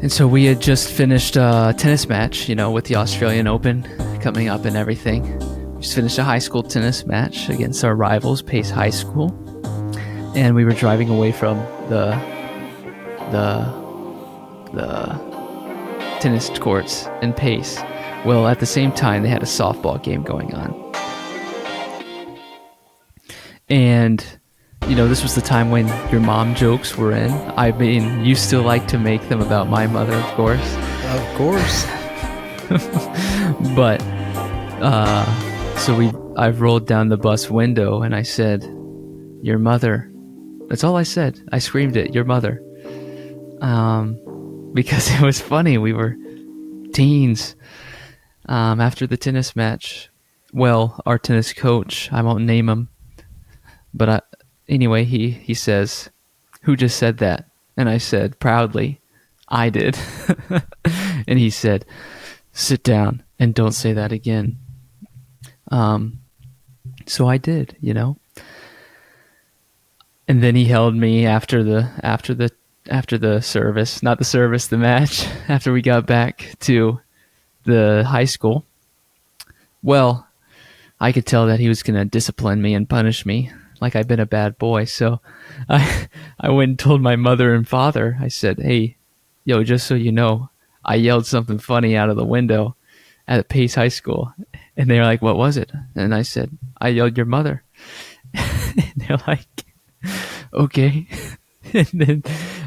And so we had just finished a tennis match, with the Australian Open coming up and everything. We just finished a high school tennis match against our rivals, Pace High School. And we were driving away from the tennis courts in Pace. Well, at the same time, they had a softball game going on. And, this was the time when your mom jokes were in. I mean, you still like to make them about my mother, of course. Of course. But, I've rolled down the bus window and I said, your mother. That's all I said. I screamed it, your mother. Because it was funny. We were teens. After the tennis match, well, our tennis coach, I won't name him, but anyway, he says, who just said that? And I said, proudly, I did. And he said, sit down and don't say that again. So I did, And then he held me after the service, not the service, the match, after we got back to the high school. Well, I could tell that he was going to discipline me and punish me like I'd been a bad boy. So I went and told my mother and father. I said, hey, just so you know, I yelled something funny out of the window at Pace High School. And they were like, what was it? And I said, I yelled your mother. And they're like, okay. And then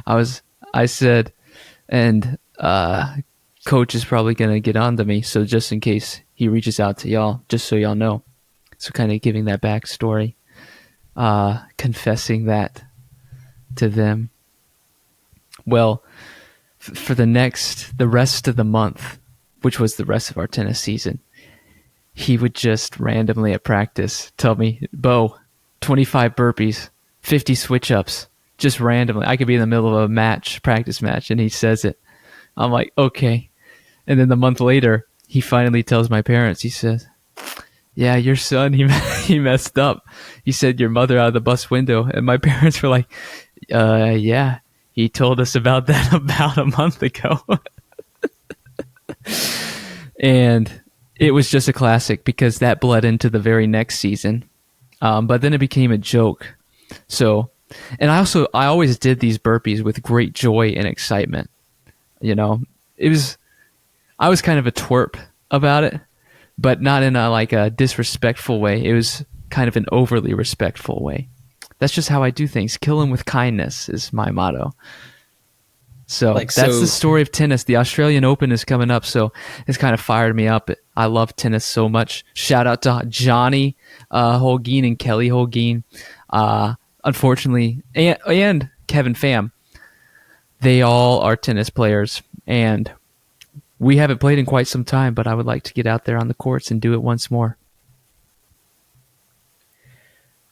I said, and coach is probably going to get on to me. So just in case he reaches out to y'all, just so y'all know. So kind of giving that backstory, confessing that to them. Well, for the rest of the month, which was the rest of our tennis season, he would just randomly at practice tell me, Beau, 25 burpees, 50 switch-ups, just randomly. I could be in the middle of a practice match, and he says it. I'm like, okay. And then the month later, he finally tells my parents, he says, yeah, your son, he messed up. He said your mother out of the bus window. And my parents were like, yeah, he told us about that about a month ago. And it was just a classic because that bled into the very next season. But then it became a joke. So, and I always did these burpees with great joy and excitement. I was kind of a twerp about it, but not in a disrespectful way. It was kind of an overly respectful way. That's just how I do things. Kill him with kindness is my motto. So that's the story of tennis. The Australian Open is coming up, so it's kind of fired me up. I love tennis so much. Shout out to Johnny Holguin and Kelly Holguin. Unfortunately, and Kevin Pham. They all are tennis players, and we haven't played in quite some time, but I would like to get out there on the courts and do it once more.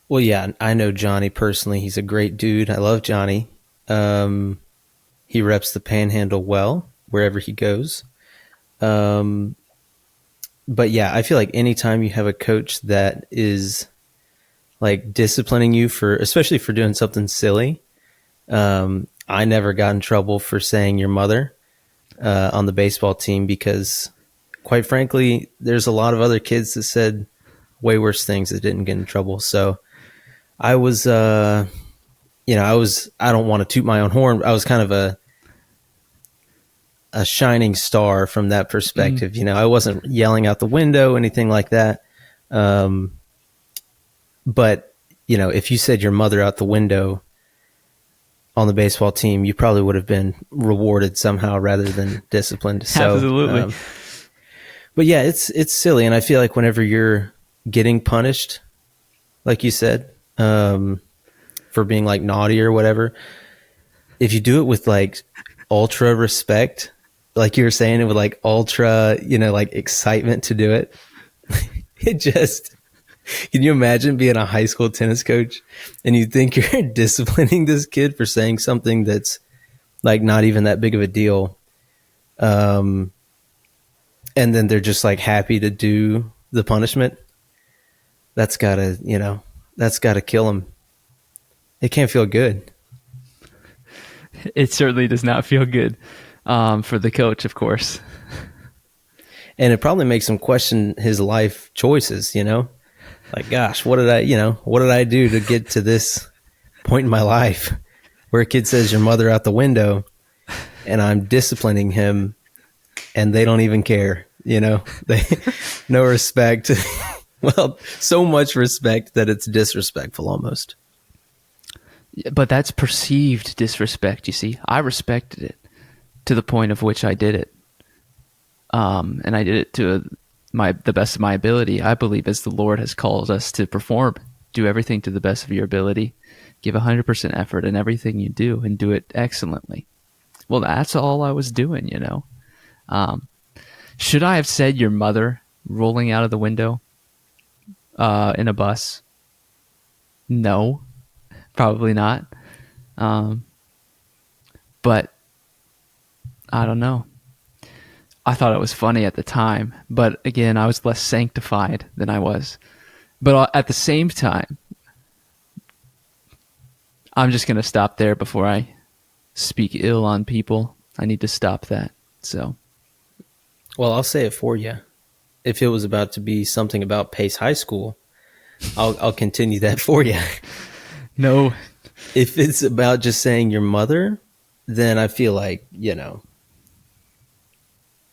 Well, yeah, I know Johnny personally. He's a great dude. I love Johnny. He reps the Panhandle well wherever he goes. But yeah, I feel like anytime you have a coach that is like disciplining you especially for doing something silly. I never got in trouble for saying your mother on the baseball team because, quite frankly, there's a lot of other kids that said way worse things that didn't get in trouble. So I was, I don't want to toot my own horn. I was kind of a shining star from that perspective. I wasn't yelling out the window, anything like that. But, if you said your mother out the window on the baseball team, you probably would have been rewarded somehow rather than disciplined. So, absolutely. But yeah, it's silly. And I feel like whenever you're getting punished, like you said, for being like naughty or whatever, if you do it with like ultra respect, like you were saying, it with like ultra, like excitement to do it, can you imagine being a high school tennis coach and you think you're disciplining this kid for saying something that's like not even that big of a deal? And then they're just like happy to do the punishment. That's gotta kill them. It can't feel good. It certainly does not feel good. for the coach, of course. And it probably makes him question his life choices, you know? Like, gosh, what did I do to get to this point in my life where a kid says your mother out the window and I'm disciplining him and they don't even care, you know? They no respect. Well, so much respect that it's disrespectful almost. But that's perceived disrespect, you see. I respected it to the point of which I did it. And I did it to the best of my ability. I believe as the Lord has called us to perform, do everything to the best of your ability, give 100% effort in everything you do and do it excellently. Well, that's all I was doing, you know. Should I have said your mother rolling out of the window in a bus? No, probably not. But I don't know. I thought it was funny at the time, but again, I was less sanctified than I was. But at the same time, I'm just going to stop there before I speak ill on people. I need to stop that. So, well, I'll say it for you. If it was about to be something about Pace High School, I'll continue that for you. No. If it's about just saying your mother, then I feel like, you know,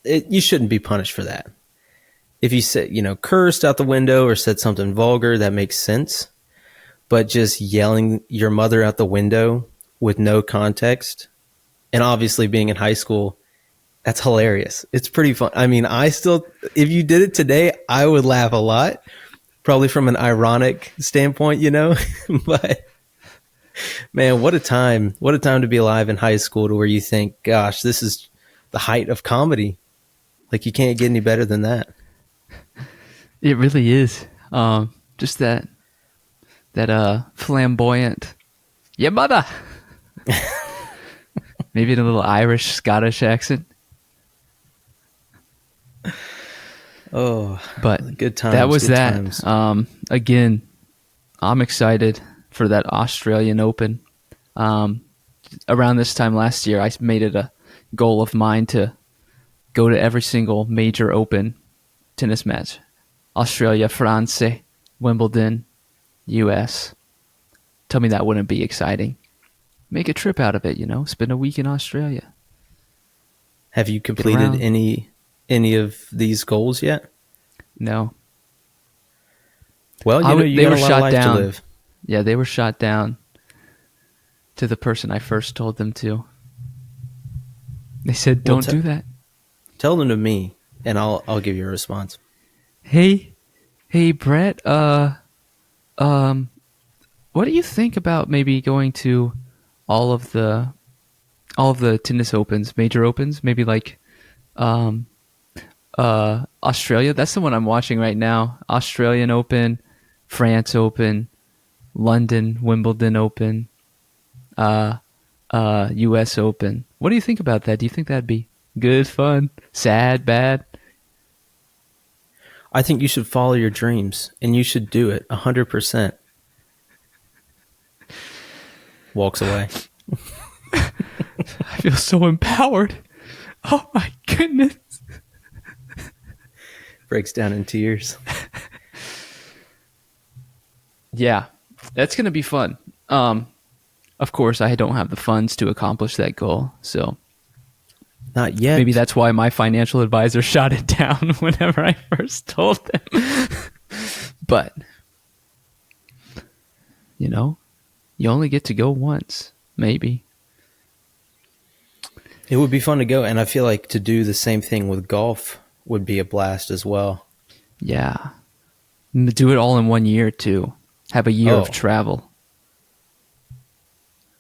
you shouldn't be punished for that. If you said, you know, cursed out the window or said something vulgar, that makes sense. But just yelling your mother out the window with no context, and obviously being in high school, that's hilarious. It's pretty fun. I mean, if you did it today, I would laugh a lot, probably from an ironic standpoint, you know, but man, what a time to be alive in high school to where you think, gosh, this is the height of comedy. Like, you can't get any better than that. It really is. Just that flamboyant, yeah, mother. Maybe in a little Irish, Scottish accent. Oh, but good times. That was good that. Times. Again, I'm excited for that Australian Open. Around this time last year, I made it a goal of mine to go to every single major Open tennis match. Australia, France, Wimbledon, US. Tell me that wouldn't be exciting. Make a trip out of it, you know? Spend a week in Australia. Have you completed any of these goals yet? No. Well, you got a lot of life to live. Yeah, they were shot down to the person I first told them to. They said, don't do that. Tell them to me, and I'll give you a response. Hey, Brett, what do you think about maybe going to all of the tennis opens, major opens, maybe like Australia? That's the one I'm watching right now. Australian Open, France Open, London, Wimbledon Open, US Open. What do you think about that? Do you think that'd be good, fun, sad, bad? I think you should follow your dreams, and you should do it 100%. Walks away. I feel so empowered. Oh my goodness. Breaks down in tears. Yeah, that's going to be fun. Of course, I don't have the funds to accomplish that goal, so not yet. Maybe that's why my financial advisor shot it down whenever I first told them. But, you know, you only get to go once, maybe. It would be fun to go, and I feel like to do the same thing with golf would be a blast as well. Yeah. Do it all in 1 year, too. Have a year of travel.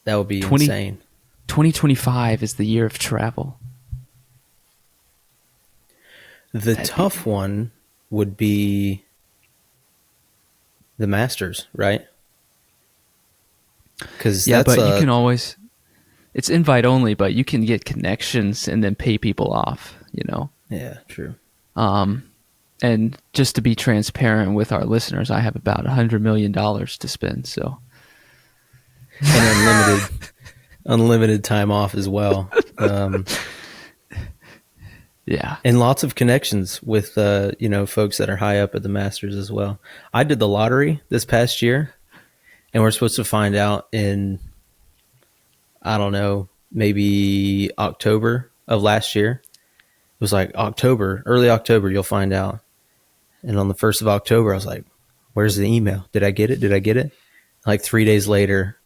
That would be insane. 2025 is the year of travel. That'd tough one would be the Masters, right? Because you can always. It's invite only, but you can get connections and then pay people off. You know. Yeah, true. And just to be transparent with our listeners, I have about $100 million to spend. So. And unlimited time off as well. Yeah. And lots of connections with folks that are high up at the Masters as well. I did the lottery this past year, and we're supposed to find out in, I don't know, maybe October of last year. It was like October, early October, you'll find out. And on the 1st of October, I was like, where's the email? Did I get it? Did I get it? Like 3 days later,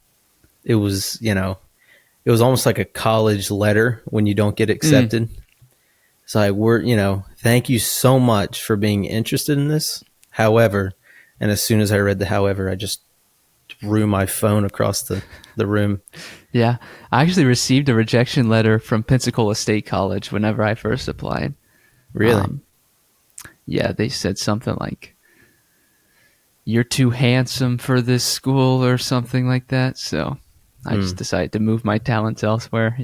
it was, it was almost like a college letter when you don't get accepted. It's like, thank you so much for being interested in this. However, and as soon as I read the however, I just threw my phone across the room. Yeah. I actually received a rejection letter from Pensacola State College whenever I first applied. Really? Yeah, they said something like, "You're too handsome for this school," or something like that. So I just decided to move my talents elsewhere,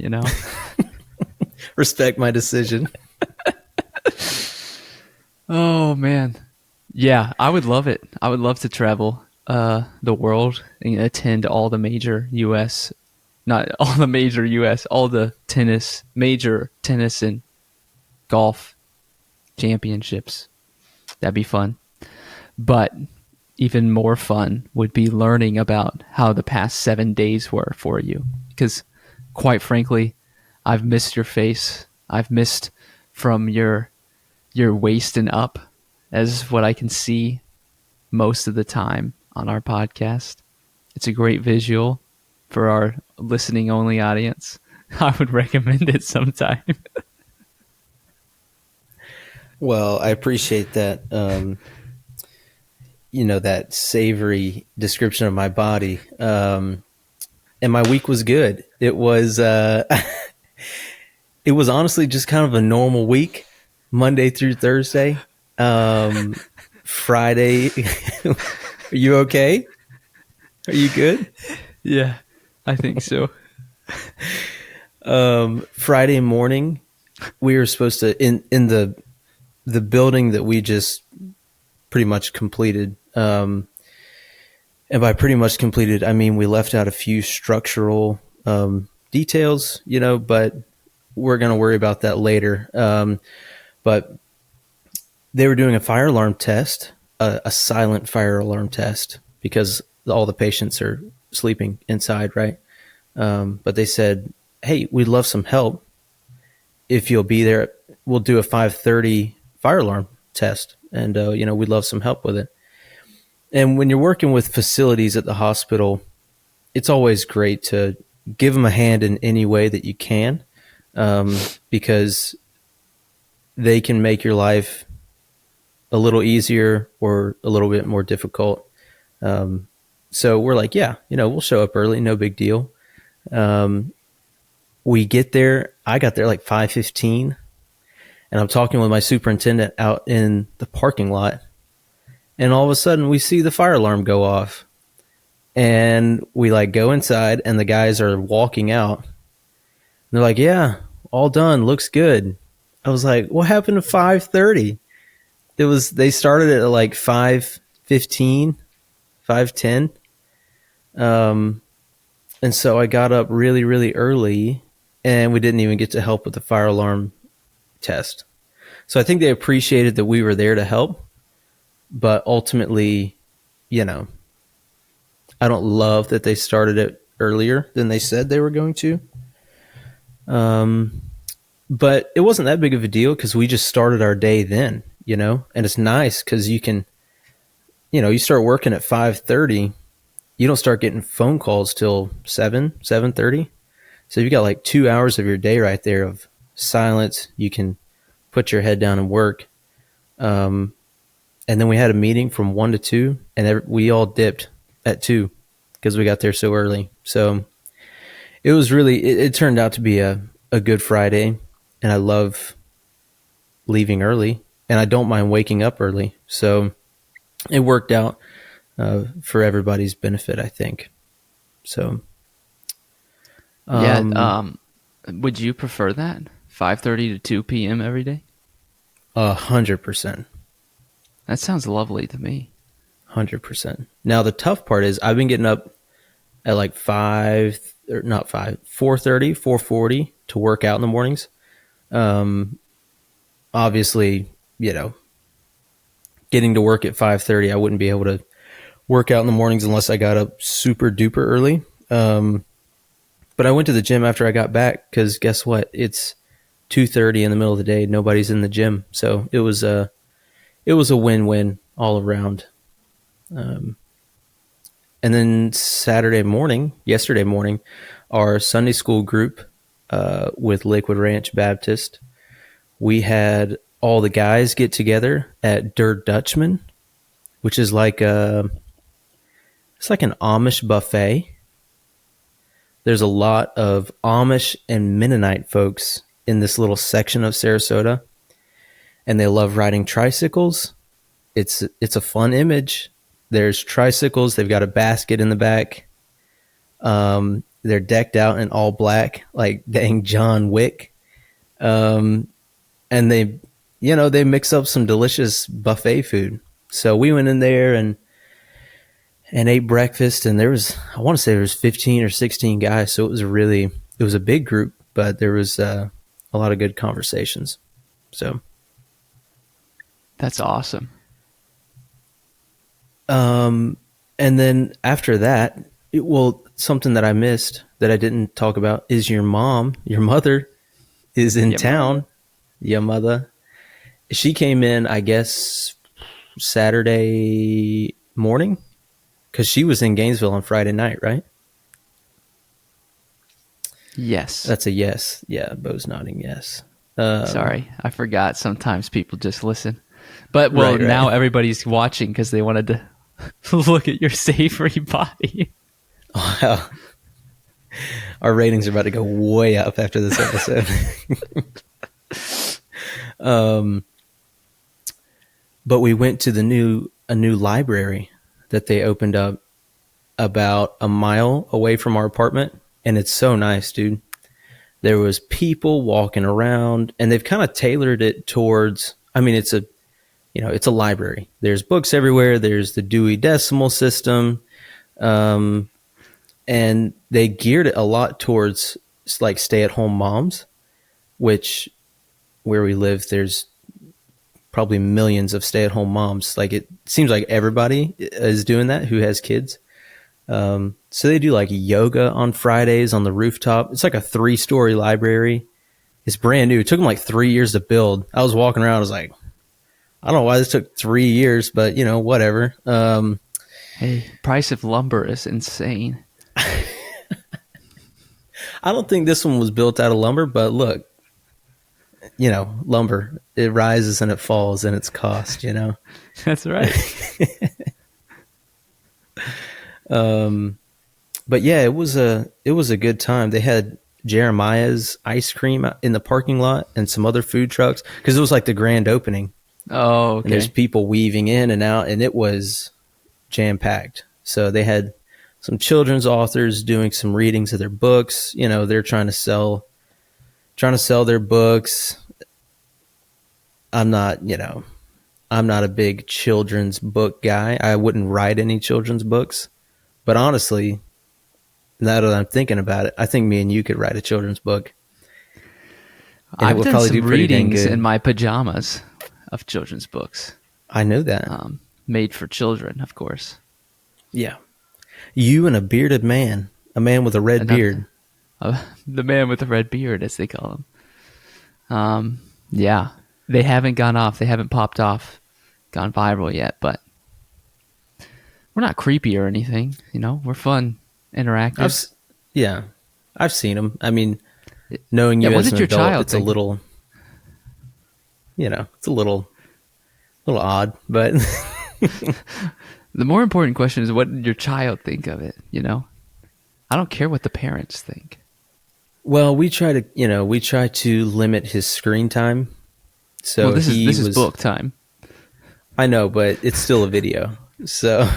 Respect my decision. Oh, man. Yeah, I would love it. I would love to travel the world and attend all the major U.S., not all the major U.S., all the major tennis and golf championships. That'd be fun. But even more fun would be learning about how the past 7 days were for you. Because, quite frankly, I've missed your face. I've missed from your waist and up, as what I can see most of the time on our podcast. It's a great visual for our listening only audience. I would recommend it sometime. Well, I appreciate that. That savory description of my body. And my week was good. It was, it was honestly just kind of a normal week, Monday through Thursday. Friday, are you okay? Are you good? Yeah, I think so. Friday morning, we were supposed to in the building that we just pretty much completed. And by pretty much completed, I mean we left out a few structural details, but we're going to worry about that later. But they were doing a fire alarm test, a silent fire alarm test, because all the patients are sleeping inside, right? But they said, hey, we'd love some help. If you'll be there, we'll do a 5:30 fire alarm test. And, we'd love some help with it. And when you're working with facilities at the hospital, it's always great to give them a hand in any way that you can, because they can make your life a little easier or a little bit more difficult. So we're like, yeah, we'll show up early, no big deal. We get there. I got there like 5:15, and I'm talking with my superintendent out in the parking lot. And all of a sudden we see the fire alarm go off, and we go inside, and the guys are walking out. And they're like, yeah, all done. Looks good. I was like, what happened to 5:30? They started at like 5:15, 5:10. And so I got up really, really early, and we didn't even get to help with the fire alarm test. So I think they appreciated that we were there to help, but ultimately, I don't love that they started it earlier than they said they were going to. But it wasn't that big of a deal because we just started our day then, and it's nice because you can, you start working at 5:30. You don't start getting phone calls till 7:30. So you've got like 2 hours of your day right there of silence. You can put your head down and work. And then we had a meeting from 1 to 2, and we all dipped at 2 because we got there so early. So it was really, it turned out to be a good Friday, and I love leaving early, and I don't mind waking up early. So it worked out for everybody's benefit, I think. So, would you prefer that 5:30 to 2 p.m. every day? 100%. That sounds lovely to me. 100%. Now the tough part is I've been getting up at like 4:30, 4:40 to work out in the mornings. obviously, you know, getting to work at 5:30, I wouldn't be able to work out in the mornings unless I got up super duper early. But I went to the gym after I got back because guess what? It's 2:30 in the middle of the day. Nobody's in the gym, so it was a win-win all around. And then yesterday morning, our Sunday school group with Lakewood Ranch Baptist, we had all the guys get together at Der Dutchman, which is it's like an Amish buffet. There's a lot of Amish and Mennonite folks in this little section of Sarasota, and they love riding tricycles. It's a fun image. There's tricycles. They've got a basket in the back. They're decked out in all black, like dang John Wick. And they mix up some delicious buffet food. So we went in there and ate breakfast, and I want to say there was 15 or 16 guys. So it was a big group, but there was a lot of good conversations. So That's awesome. And then after that, something that I missed that I didn't talk about is your mother is in town. Your mother. She came in, I guess, Saturday morning because she was in Gainesville on Friday night, right? Yes. That's a yes. Yeah, Beau's nodding yes. Sorry, I forgot. Sometimes people just listen. But, well, Right. Now everybody's watching because they wanted to look at your Savory body. Wow. Our ratings are about to go way up after this episode. But we went to a new library that they opened up about a mile away from our apartment, and it's so nice, dude. There was people walking around, and they've kind of tailored it towards. I mean, it's a library. There's books everywhere. There's the Dewey Decimal System, and they geared it a lot towards like stay-at-home moms, which where we live, there's probably millions of stay-at-home moms. Like it seems like everybody is doing that who has kids. So they do like yoga on Fridays on the rooftop. It's like a 3-story library. It's brand new. It took them like 3 years to build. I was walking around. I was like, I don't know why this took 3 years, but whatever. Hey, price of lumber is insane. I don't think this one was built out of lumber, but look, lumber, it rises and it falls in its cost, That's right. But yeah, it was a good time. They had Jeremiah's ice cream in the parking lot and some other food trucks because it was like the grand opening. Oh, okay. And there's people weaving in and out, and it was jam packed. So they had some children's authors doing some readings of their books. They're trying to sell their books. I'm not a big children's book guy. I wouldn't write any children's books. But honestly, now that I'm thinking about it, I think me and you could write a children's book. And I've done some readings in my pajamas of children's books. I know that. Made for children, of course. Yeah. You and a bearded man. A man with a red beard. The man with the red beard, as they call him. Yeah. They haven't gone off. They haven't popped off, gone viral yet, but we're not creepy or anything. We're fun, interactive. I've seen them. I mean, knowing you as an adult, it's a little, it's a little odd, but the more important question is, what did your child think of it? I don't care what the parents think. Well, we try to limit his screen time. So this is book time. I know, but it's still a video. So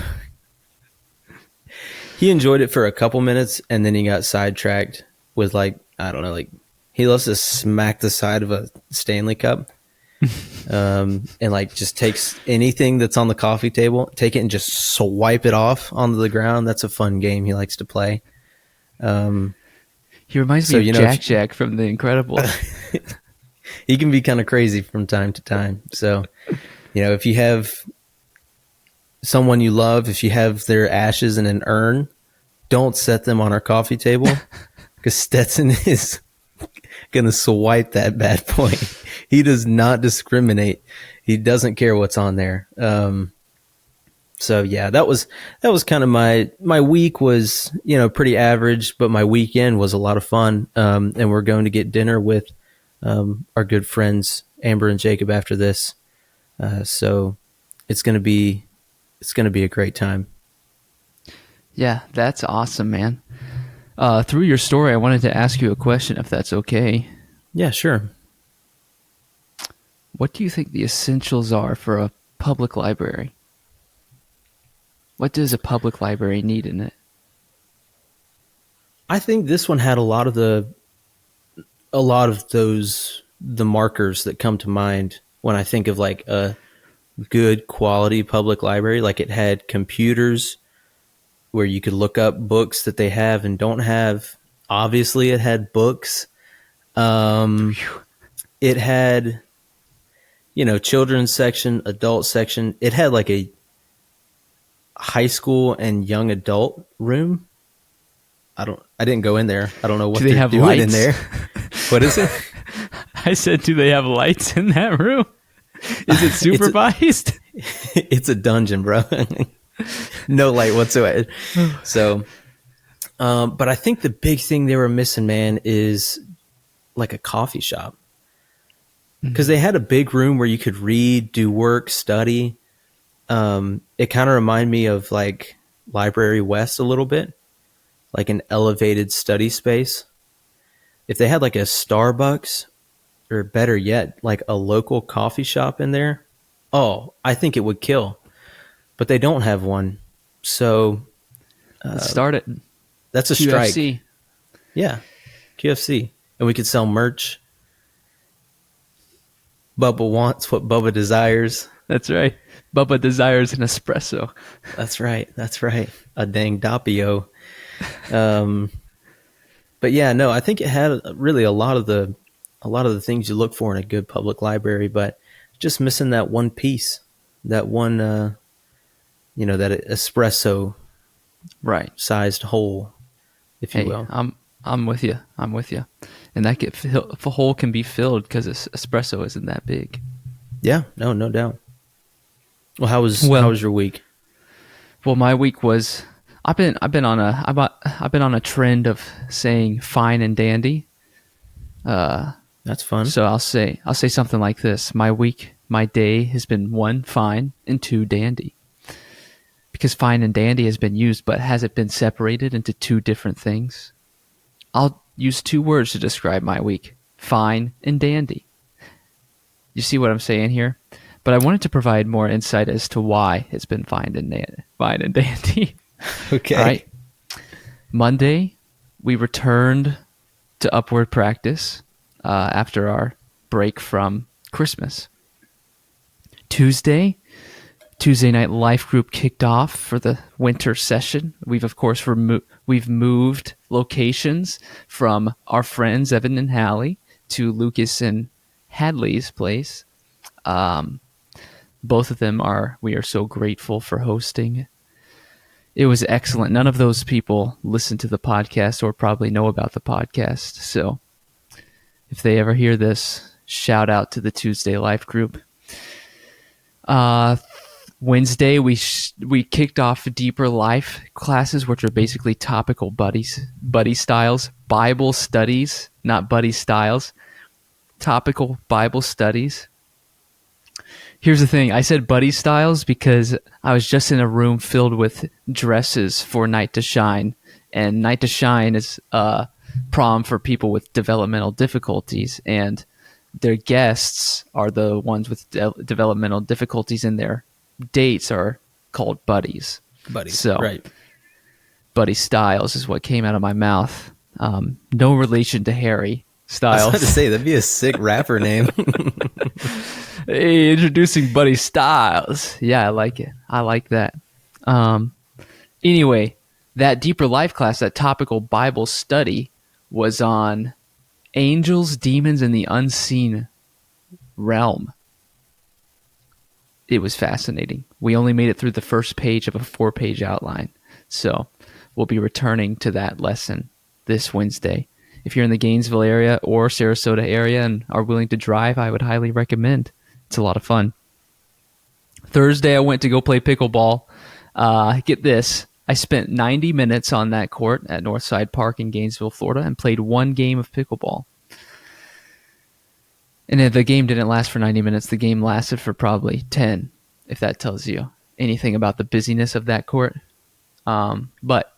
he enjoyed it for a couple minutes, and then he got sidetracked with he loves to smack the side of a Stanley Cup, and just takes anything that's on the coffee table, take it and just swipe it off onto the ground. That's a fun game he likes to play. He reminds me of Jack from The Incredibles. he can be kind of crazy from time to time. So, if you have someone you love, if you have their ashes in an urn, don't set them on our coffee table because Stetson is going to swipe that bad boy. He does not discriminate. He doesn't care what's on there. So yeah, that was kind of my week was, pretty average, but my weekend was a lot of fun. And we're going to get dinner with our good friends Amber and Jacob after this. So it's going to be a great time. Yeah, that's awesome, man. Through your story, I wanted to ask you a question, if that's okay. Yeah, sure. What do you think the essentials are for a public library? What does a public library need in it? I think this one had a lot of the markers that come to mind when I think of like a good quality public library. Like it had computers where you could look up books that they have and don't have. Obviously, it had books. It had, children's section, adult section. It had like a high school and young adult room. I didn't go in there. I don't know what they're doing lights in there. What is it? I said, do they have lights in that room? Is it supervised? It's a dungeon, bro. No light whatsoever. So, but I think the big thing they were missing, man, is like a coffee shop. Because they had a big room where you could read, do work, study. It kind of reminded me of like Library West a little bit, like an elevated study space. If they had like a Starbucks, or better yet, like a local coffee shop in there, I think it would kill. But they don't have one. So let's start it. That's a QFC. strike. Yeah, QFC. And we could sell merch. Bubba wants what Bubba desires. That's right. Bubba desires an espresso. That's right. A dang doppio. But yeah, no, I think it had really a lot of the things you look for in a good public library, but just missing that one piece, that one, that espresso, right, sized hole, if you will. I'm with you. And that hole can be filled because espresso isn't that big. Yeah, no doubt. Well, how was your week? Well, my week was I've been on a trend of saying fine and dandy. That's fun. So I'll say something like this: my day has been 1, fine, and 2, dandy. Because fine and dandy has been used, but has it been separated into 2 different things? I'll use 2 words to describe my week: fine and dandy. You see what I'm saying here? But I wanted to provide more insight as to why it's been fine and dandy. Okay. All right. Monday, we returned to upward practice after our break from Christmas. Tuesday night life group kicked off for the winter session. We've of course we've moved locations from our friends Evan and Hallie to Lucas and Hadley's place. Both of them we are so grateful for hosting. It was excellent. None of those people listen to the podcast or probably know about the podcast. So if they ever hear this, shout out to the Tuesday Life group. Wednesday, we kicked off Deeper Life classes, which are basically topical buddy styles, Bible studies, not buddy styles, topical Bible studies. Here's the thing. I said buddy styles because I was just in a room filled with dresses for Night to Shine. And Night to Shine is prom for people with developmental difficulties. And their guests are the ones with developmental difficulties, and their dates are called buddies. Buddies, so, right. Buddy Styles is what came out of my mouth. No relation to Harry Styles. I was about to say, that'd be a sick rapper name. Hey, introducing Buddy Styles. Yeah, I like it. I like that. Anyway, that Deeper Life class, that topical Bible study, was on angels, demons, and the unseen realm. It was fascinating. We only made it through the first page of a 4-page outline. So we'll be returning to that lesson this Wednesday. If you're in the Gainesville area or Sarasota area and are willing to drive, I would highly recommend. It's a lot of fun. Thursday, I went to go play pickleball. Get this. I spent 90 minutes on that court at Northside Park in Gainesville, Florida, and played one game of pickleball. And the game didn't last for 90 minutes. The game lasted for probably 10, if that tells you anything about the busyness of that court. But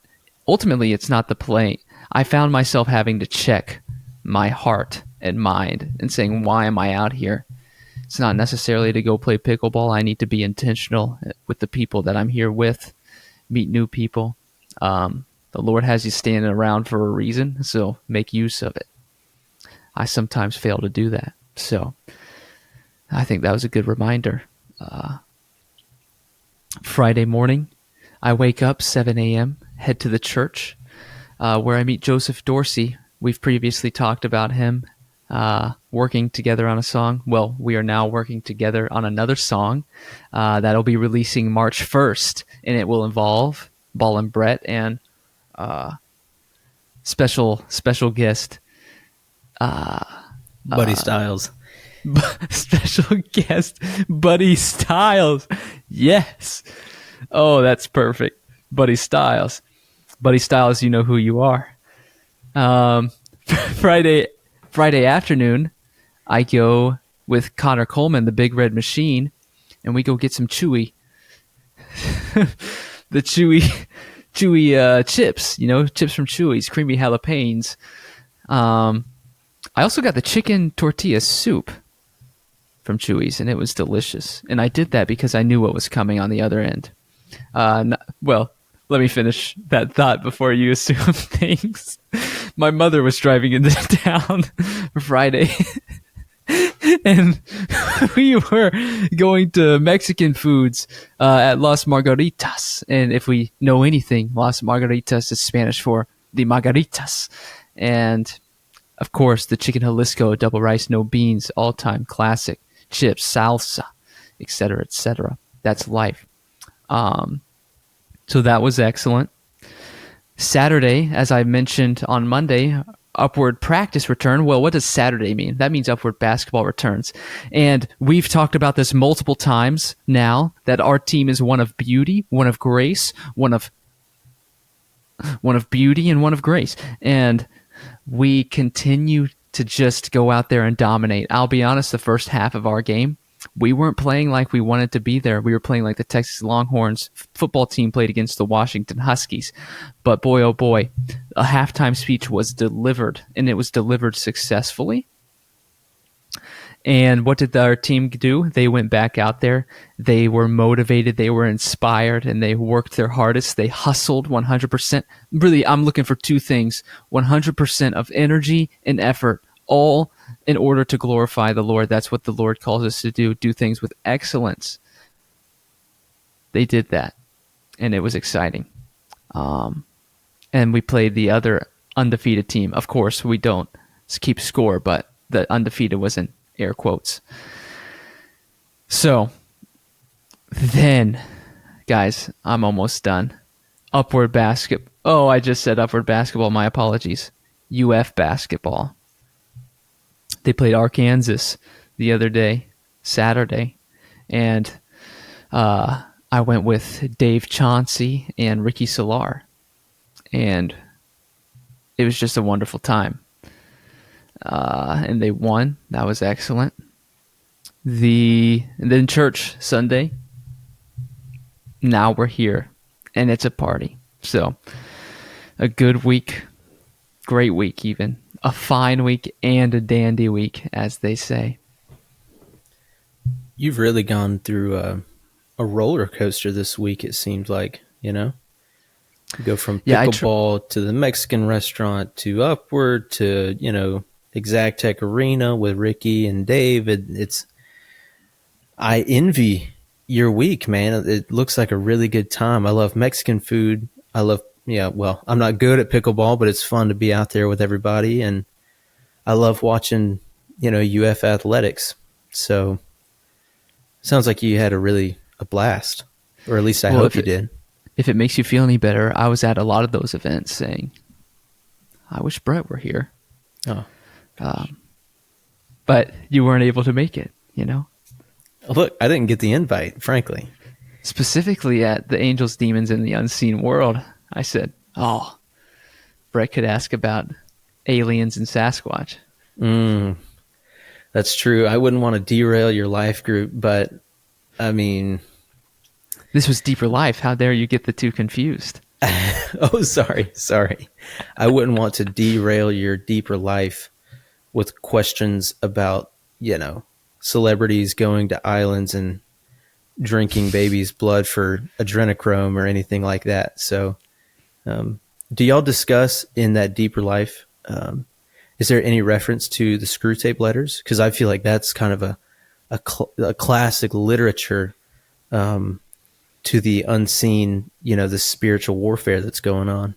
ultimately, it's not the play. I found myself having to check my heart and mind and saying, why am I out here? It's not necessarily to go play pickleball. I need to be intentional with the people that I'm here with, meet new people. The Lord has you standing around for a reason, so make use of it. I sometimes fail to do that. So I think that was a good reminder. Friday morning, I wake up 7 a.m., head to the church where I meet Joseph Dorsey. We've previously talked about him working together on a song. Well, we are now working together on another song that'll be releasing March 1st, and it will involve Ball and Brett and special guest Buddy Styles. special guest Buddy Styles. Yes. Oh, that's perfect. Buddy Styles. Buddy Styles, you know who you are. Friday afternoon, I go with Connor Coleman, the Big Red Machine, and we go get some chewy the chewy chips, chips from Chewy's, creamy jalapenos. I also got the chicken tortilla soup from Chewy's, and it was delicious. And I did that because I knew what was coming on the other end. Well, let me finish that thought before you assume things. My mother was driving into town Friday, and we were going to Mexican foods at Las Margaritas. And if we know anything, Las Margaritas is Spanish for the margaritas. And of course, the chicken Jalisco, double rice, no beans, all-time classic, chips, salsa, etc., etc. That's life. So that was excellent. Saturday, as I mentioned on Monday, upward practice return. Well, what does Saturday mean? That means upward basketball returns. And we've talked about this multiple times now, that our team is one of beauty, one of grace, one of beauty, and one of grace. And we continue to just go out there and dominate. I'll be honest, the first half of our game, we weren't playing like we wanted to be there. We were playing like the Texas Longhorns football team played against the Washington Huskies. But boy, oh boy, a halftime speech was delivered, and it was delivered successfully. And what did our team do? They went back out there. They were motivated. They were inspired, and they worked their hardest. They hustled 100%. Really, I'm looking for two things: 100% of energy and effort, all in order to glorify the Lord. That's what the Lord calls us to do things with excellence. They did that, and it was exciting. And we played the other undefeated team. Of course, we don't keep score, but the undefeated was in air quotes. So then, guys, I'm almost done. Upward basket. Oh, I just said upward basketball. My apologies. UF basketball. They played Arkansas the other day, Saturday, and I went with Dave Chauncey and Ricky Solar, and it was just a wonderful time. And they won. That was excellent. And then church Sunday. Now we're here, and it's a party. So a good week, great week even. A fine week and a dandy week, as they say. You've really gone through a roller coaster this week, it seems like, You go from pickleball to the Mexican restaurant to upward to, Exactech Arena with Ricky and Dave. I envy your week, man. It looks like a really good time. I love Mexican food. I'm not good at pickleball, but it's fun to be out there with everybody. And I love watching, UF athletics. So sounds like you had a blast, or at least I Well, hope you did. if it makes you feel any better, I was at a lot of those events saying, I wish Brett were here. Oh, But you weren't able to make it, you know? look, I didn't get the invite, frankly. Specifically at the Angels, Demons, and the Unseen World, I said, oh, Brett could ask about aliens and Sasquatch. That's true. I wouldn't want to derail your life group, but I mean, This was Deeper Life. How dare you get the two confused? oh, sorry. I wouldn't want to derail your deeper life with questions about, celebrities going to islands and drinking babies' blood for adrenochrome or anything like that. So, do y'all discuss in that deeper life? Is there any reference to the screw tape letters? Because I feel like that's kind of a classic literature to the unseen, the spiritual warfare that's going on.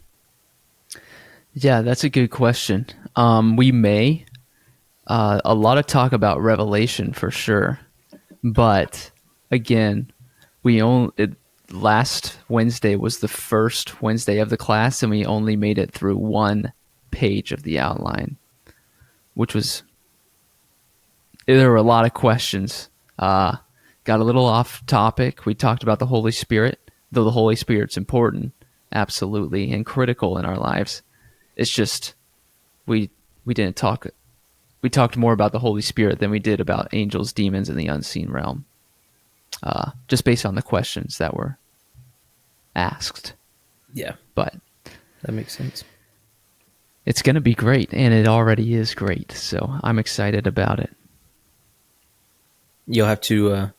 Yeah, that's a good question. We may. A lot of talk about Revelation for sure. But again, last Wednesday was the first Wednesday of the class, and we only made it through one page of the outline, which was, there were a lot of questions. Got a little off topic. We talked about the Holy Spirit, though the Holy Spirit's important, absolutely, and critical in our lives. It's just we didn't talk. We talked more about the Holy Spirit than we did about angels, demons, and the unseen realm. Just based on the questions that were asked. Yeah, But that makes sense. it's going to be great, and it already is great. So I'm excited about it. You'll have to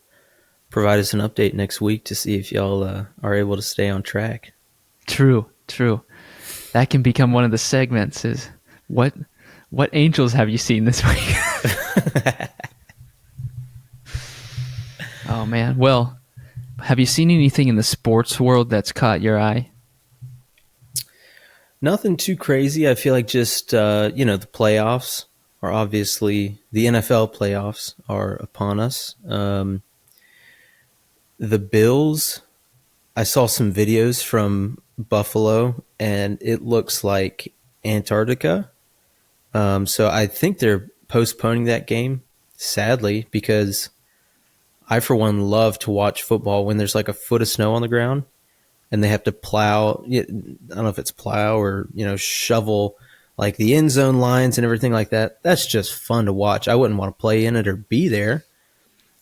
provide us an update next week to see if y'all are able to stay on track. True. That can become one of the segments is what angels have you seen this week? Oh, man. Well, have you seen anything in the sports world that's caught your eye? Nothing too crazy. I feel like just, the playoffs are obviously, the NFL playoffs are upon us. The Bills, I saw some videos from Buffalo, and it looks like Antarctica. So I think they're postponing that game, sadly, because I, for one, love to watch football when there's like a foot of snow on the ground and they have to plow. I don't know if it's plow or, shovel like the end zone lines and everything like that. That's just fun to watch. I wouldn't want to play in it or be there.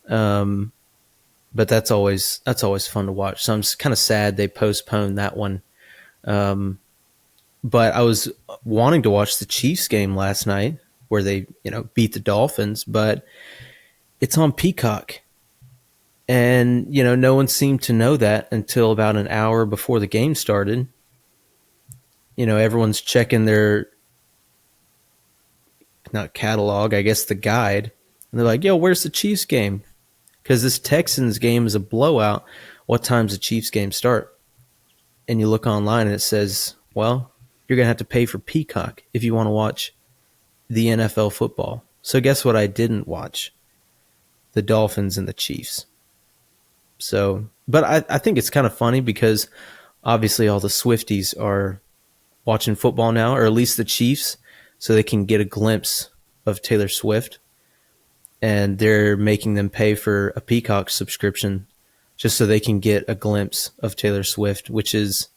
But that's always fun to watch. So I'm kind of sad they postponed that one. But I was wanting to watch the Chiefs game last night where they, beat the Dolphins, but it's on Peacock. And, no one seemed to know that until about an hour before the game started. Everyone's checking their, not catalog, I guess the guide. And they're like, yo, where's the Chiefs game? Because this Texans game is a blowout. What time's the Chiefs game start? And you look online and it says, well, you're going to have to pay for Peacock if you want to watch the NFL football. So guess what I didn't watch? The Dolphins and the Chiefs. So, but I think it's kind of funny because obviously all the Swifties are watching football now, or at least the Chiefs, so they can get a glimpse of Taylor Swift. And they're making them pay for a Peacock subscription just so they can get a glimpse of Taylor Swift, which is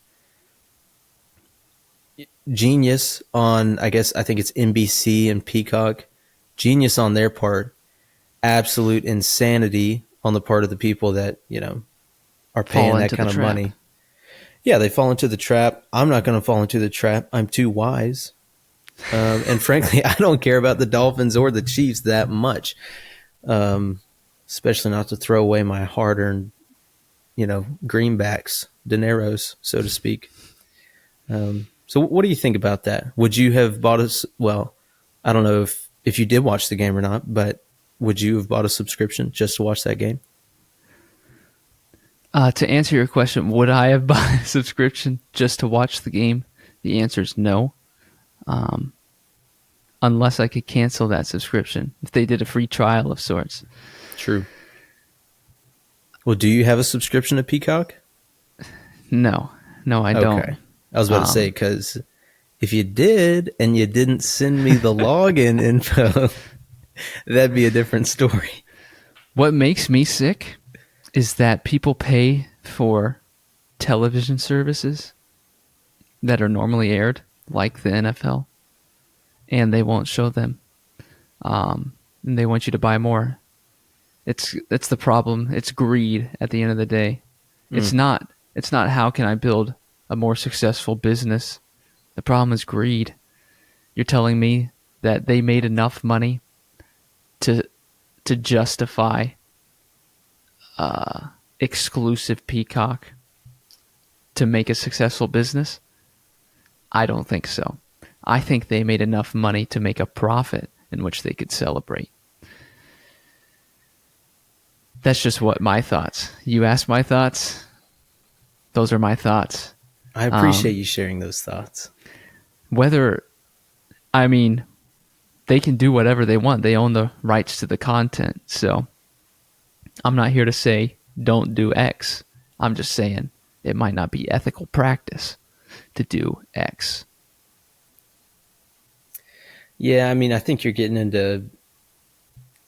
genius on, I think it's NBC and Peacock. Genius on their part. Absolute insanity on the part of the people that, are paying that kind of money. Yeah, they fall into the trap. I'm not going to fall into the trap. I'm too wise. And frankly, I don't care about the Dolphins or the Chiefs that much, especially not to throw away my hard-earned, greenbacks, dineros, so to speak. So what do you think about that? Would you have bought us? Well, I don't know if you did watch the game or not, but would you have bought a subscription just to watch that game? To answer your question, would I have bought a subscription just to watch the game? The answer is no. unless I could cancel that subscription if they did a free trial of sorts. True. Well, do you have a subscription to Peacock? No, I don't. Okay. I was about to say, because if you did and you didn't send me the login info, that'd be a different story. What makes me sick is that people pay for television services that are normally aired, like the NFL, and they won't show them. And they want you to buy more. It's the problem. It's greed at the end of the day. It's not how can I build a more successful business. The problem is greed. You're telling me that they made enough money to justify exclusive Peacock to make a successful business? I don't think so. I think they made enough money to make a profit in which they could celebrate. That's just what my thoughts. You asked my thoughts. Those are my thoughts. I appreciate you sharing those thoughts. They can do whatever they want. They own the rights to the content. So I'm not here to say don't do X. I'm just saying it might not be ethical practice to do X. Yeah, I think you're getting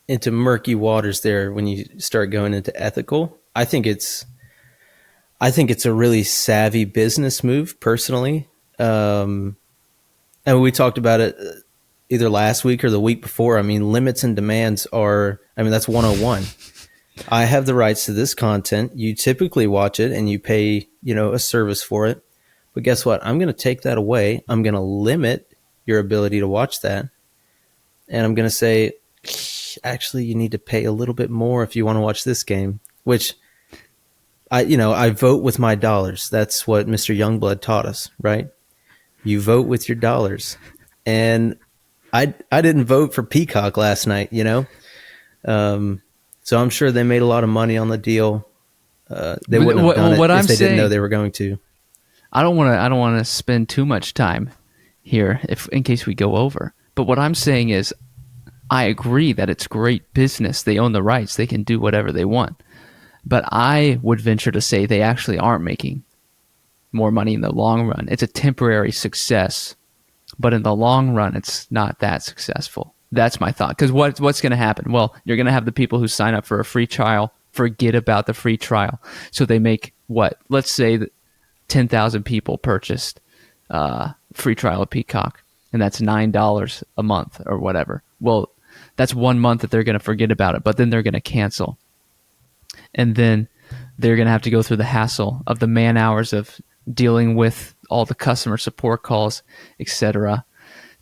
into murky waters there when you start going into ethical. I think it's a really savvy business move, personally. And we talked about it either last week or the week before. Limits and demands that's 101. I have the rights to this content. You typically watch it and you pay, a service for it. But guess what? I'm going to take that away. I'm going to limit your ability to watch that. And I'm going to say, actually, you need to pay a little bit more if you want to watch this game, which I vote with my dollars. That's what Mr. Youngblood taught us, right? You vote with your dollars. And I didn't vote for Peacock last night, So I'm sure they made a lot of money on the deal. They wouldn't have done it if they didn't know they were going to. I don't want to spend too much time here in case we go over. But what I'm saying is I agree that it's great business. They own the rights. They can do whatever they want. But I would venture to say they actually aren't making more money in the long run. It's a temporary success, but in the long run, it's not that successful. That's my thought. Because what's going to happen? Well, you're going to have the people who sign up for a free trial forget about the free trial. So they make what? Let's say that 10,000 people purchased free trial of Peacock, and that's $9 a month or whatever. Well, that's 1 month that they're going to forget about it, but then they're going to cancel. And then they're going to have to go through the hassle of the man hours of dealing with all the customer support calls, etc.,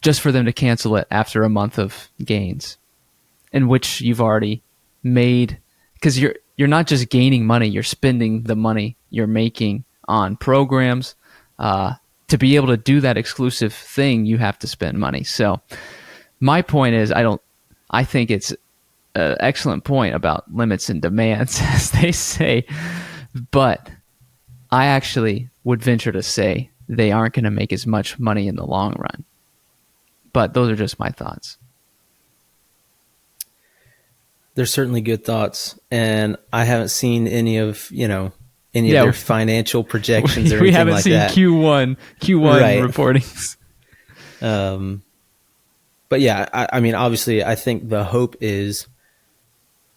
just for them to cancel it after a month of gains, in which you've already made, because you're not just gaining money, you're spending the money you're making on programs. To be able to do that exclusive thing, you have to spend money. So my point is, I think it's an excellent point about limits and demands, as they say, but I actually would venture to say they aren't going to make as much money in the long run. But those are just my thoughts. They're certainly good thoughts, and I haven't seen any of their financial projections or anything like that. We haven't seen Q1 right. reportings. But yeah, obviously, I think the hope is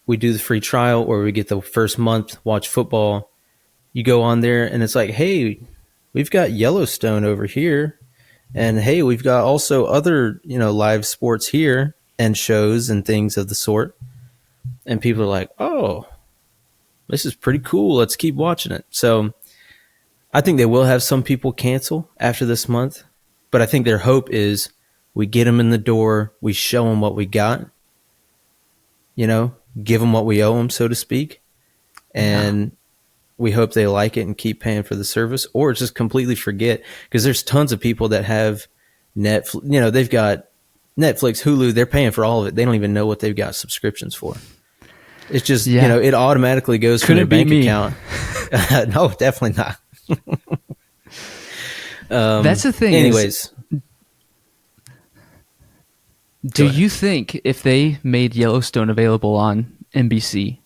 we do the free trial or we get the first month, watch football. You go on there and it's like, hey, we've got Yellowstone over here. And hey, we've got also other, live sports here and shows and things of the sort. And people are like, oh, this is pretty cool. Let's keep watching it. So I think they will have some people cancel after this month. But I think their hope is we get them in the door. We show them what we got, give them what we owe them, so to speak. And we hope they like it and keep paying for the service, or just completely forget, because there's tons of people that have Netflix, they've got Netflix, Hulu, they're paying for all of it. They don't even know what they've got subscriptions for. It's just, it automatically goes from their bank account. No, definitely not. That's the thing. Anyways. Do Go ahead. you think if they made Yellowstone available on NBC,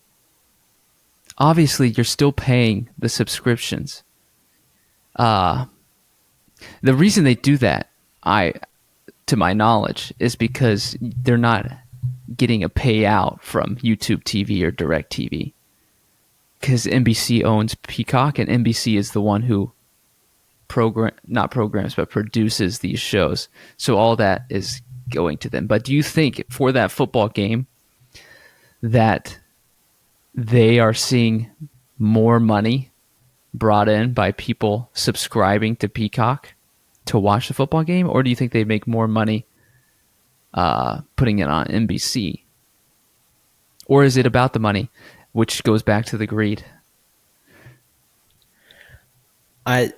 obviously you're still paying the subscriptions. The reason they do that, to my knowledge, is because they're not getting a payout from YouTube TV or Direct TV. Because NBC owns Peacock, and NBC is the one who not programs, but produces these shows. So all that is going to them. But do you think for that football game that they are seeing more money brought in by people subscribing to Peacock to watch the football game, or do you think they make more money putting it on NBC? Or is it about the money, which goes back to the greed? I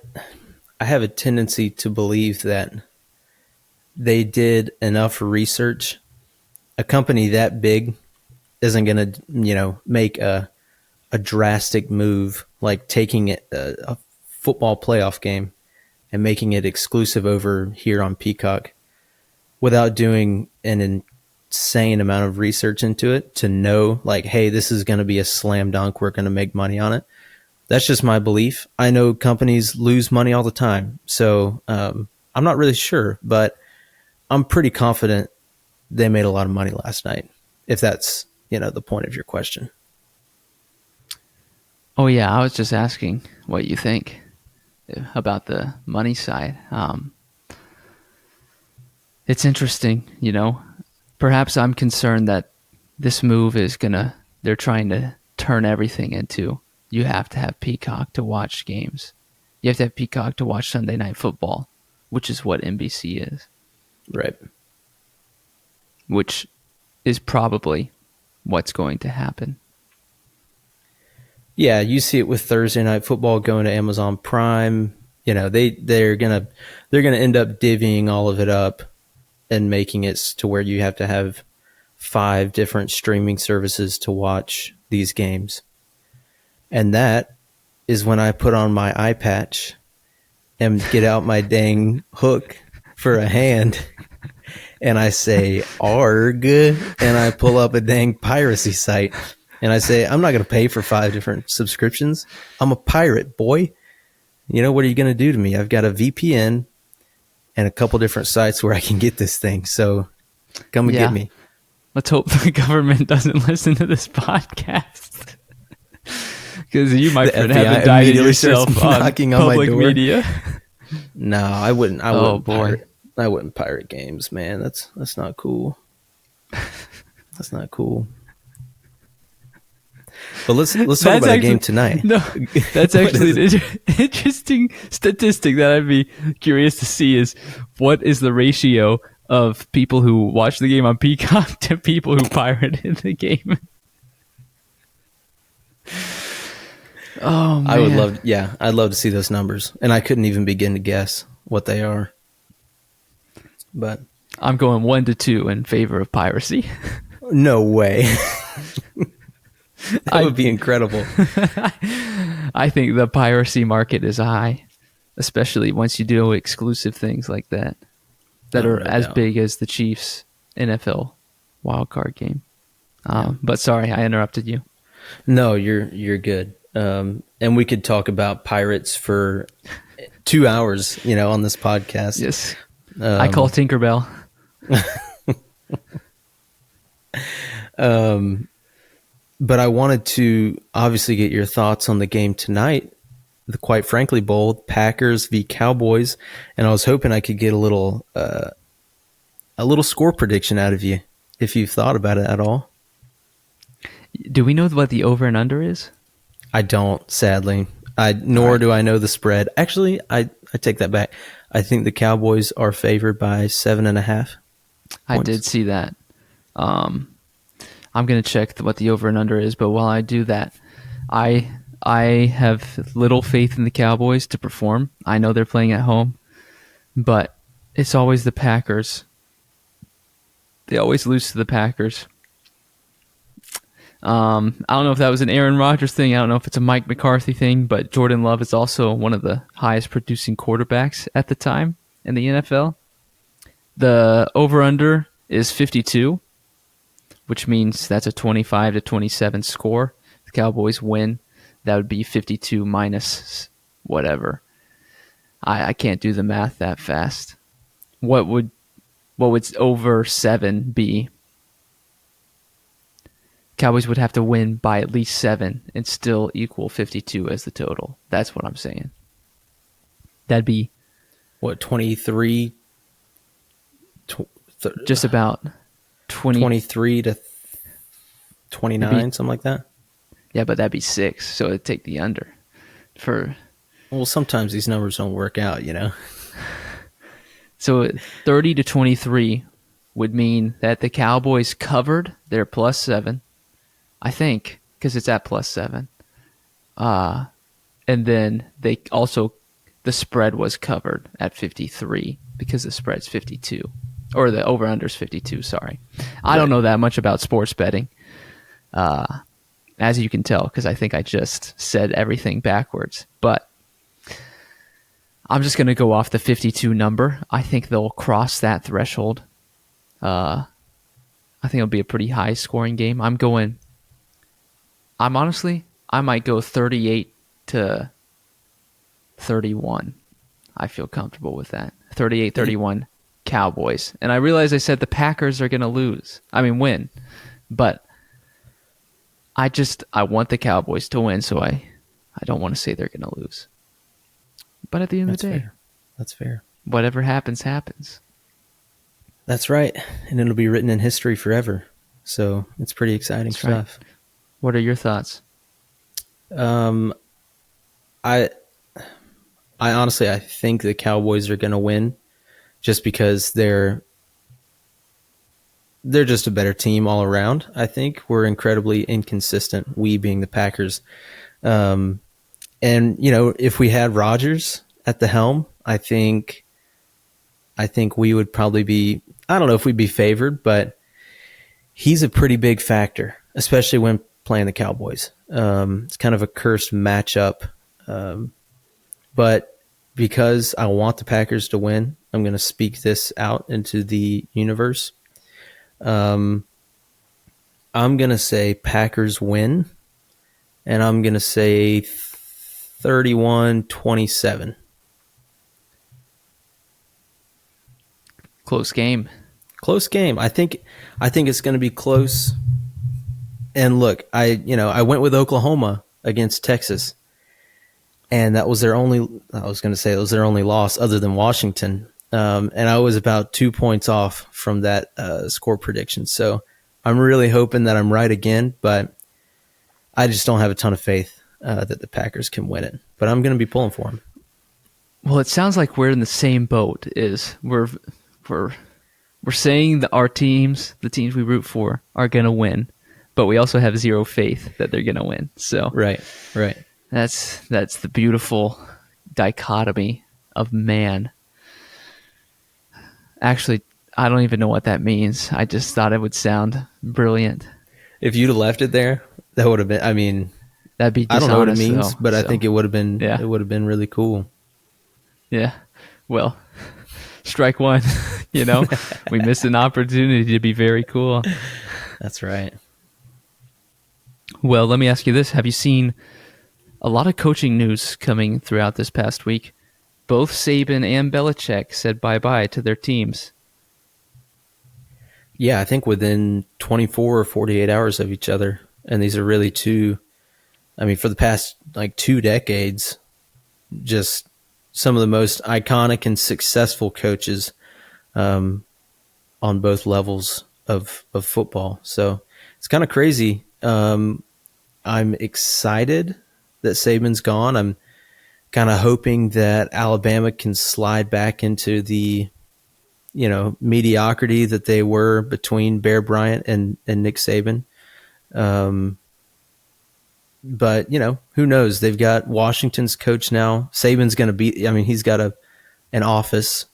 have a tendency to believe that they did enough research. A company that big isn't going to, make a drastic move like taking a football playoff game and making it exclusive over here on Peacock without doing an insane amount of research into it to know, like, hey, this is going to be a slam dunk. We're going to make money on it. That's just my belief. I know companies lose money all the time. So I'm not really sure, but I'm pretty confident they made a lot of money last night, if that's, the point of your question. Oh, yeah. I was just asking what you think about the money side. It's interesting, Perhaps I'm concerned that this move they're trying to turn everything into, you have to have Peacock to watch games. You have to have Peacock to watch Sunday Night Football, which is what NBC is. Right. Which is probably what's going to happen. Yeah, you see it with Thursday Night Football going to Amazon Prime. They're gonna end up divvying all of it up and making it to where you have to have 5 different streaming services to watch these games. And that is when I put on my eye patch and get out my dang hook for a hand and I say, "Arg," and I pull up a dang piracy site and I say, "I'm not going to pay for 5 different subscriptions. I'm a pirate, boy. What are you going to do to me? I've got a VPN and a couple different sites where I can get this thing. So come and get me." Let's hope the government doesn't listen to this podcast. Because you, my friend, have indicted yourself on knocking on public my door. media. No, I wouldn't. I Oh, wouldn't boy. pirate. I wouldn't pirate games, man. That's not cool. That's not cool. But let's talk about the game tonight. No, that's actually an interesting statistic that I'd be curious to see is what is the ratio of people who watch the game on Peacock to people who pirated the game. Oh, man. I would love, I'd love to see those numbers, and I couldn't even begin to guess what they are. But I'm going 1-2 in favor of piracy. No way. That would be incredible. I think the piracy market is high, especially once you do exclusive things like that are as big as the Chiefs NFL wildcard game. But sorry, I interrupted you. No, you're good. And we could talk about pirates for 2 hours, on this podcast. Yes. I call Tinkerbell. But I wanted to obviously get your thoughts on the game tonight, the quite frankly bowl, Packers v Cowboys, and I was hoping I could get a little score prediction out of you if you've thought about it at all. Do we know what the over and under is? I don't, sadly. Nor do I know the spread. Actually, I take that back. I think the Cowboys are favored by 7.5. I did see that. I'm going to check what the over and under is, but while I do that, I have little faith in the Cowboys to perform. I know they're playing at home, but it's always the Packers. They always lose to the Packers. I don't know if that was an Aaron Rodgers thing. I don't know if it's a Mike McCarthy thing, but Jordan Love is also one of the highest producing quarterbacks at the time in the NFL. The over-under is 52, which means that's a 25-27 score. The Cowboys win. That would be 52 minus whatever. I can't do the math that fast. What would over 7 be? Cowboys would have to win by at least 7 and still equal 52 as the total. That's what I'm saying. That'd be what, 23? Just about 23 to 29, something like that. Yeah, but that'd be 6, so it'd take the under. Well, sometimes these numbers don't work out, you know. So 30-23 would mean that the Cowboys covered their +7, I think, because it's at +7. And then they also, the spread was covered at 53 because the spread's 52. Or the over-under's 52, sorry. I don't know that much about sports betting, as you can tell, because I think I just said everything backwards. But I'm just going to go off the 52 number. I think they'll cross that threshold. I think it'll be a pretty high-scoring game. I might go 38-31. I feel comfortable with that. 38-31 Cowboys. And I realize I said the Packers are going to win. But I want the Cowboys to win, so I don't want to say they're going to lose. But at the end of the day, that's fair. Whatever happens, happens. That's right. And it'll be written in history forever. So it's pretty exciting stuff. Right. What are your thoughts? I honestly, I think the Cowboys are going to win just because they're just a better team all around. I think we're incredibly inconsistent, we being the Packers. And, you know, if we had Rodgers at the helm, I think we would probably be, I don't know if we'd be favored, but he's a pretty big factor, especially when playing the Cowboys. It's kind of a cursed matchup. But because I want the Packers to win, I'm going to speak this out into the universe. I'm going to say Packers win, and I'm going to say 31-27. Close game. I think it's going to be close. And look, I went with Oklahoma against Texas, and that was their only loss other than Washington. And I was about 2 points off from that score prediction. So I'm really hoping that I'm right again, but I just don't have a ton of faith that the Packers can win it. But I'm going to be pulling for them. Well, it sounds like we're in the same boat. We're saying that our teams, the teams we root for, are going to win, but we also have zero faith that they're going to win. So right. That's the beautiful dichotomy of man. Actually, I don't even know what that means. I just thought it would sound brilliant. If you'd have left it there, that would have been, that'd be dishonest, I don't know what it means, though, but I think it would have been, It would have been really cool. Yeah. Well, strike one, we missed an opportunity to be very cool. That's right. Well, let me ask you this. Have you seen a lot of coaching news coming throughout this past week? Both Saban and Belichick said bye-bye to their teams. Yeah, I think within 24 or 48 hours of each other. And these are really for the past 2 decades, just some of the most iconic and successful coaches on both levels of football. So it's kind of crazy. I'm excited that Saban's gone. I'm kind of hoping that Alabama can slide back into the, mediocrity that they were between Bear Bryant and Nick Saban. But, who knows? They've got Washington's coach now. Saban's going to be, he's got an office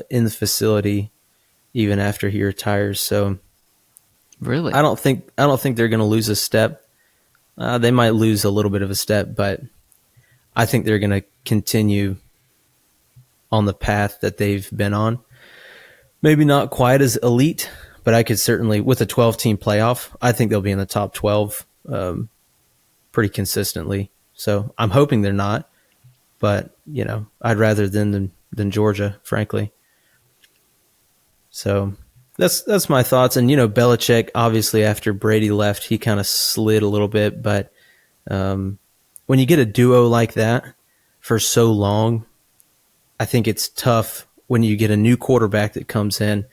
in the facility even after he retires. So really, I don't think they're going to lose a step. They might lose a little bit of a step, but I think they're going to continue on the path that they've been on. Maybe not quite as elite, but I could certainly, with a 12-team playoff, I think they'll be in the top 12 pretty consistently. So I'm hoping they're not, but I'd rather than Georgia, frankly. So that's my thoughts. And Belichick, obviously after Brady left, he kind of slid a little bit. But when you get a duo like that for so long, I think it's tough when you get a new quarterback that comes in.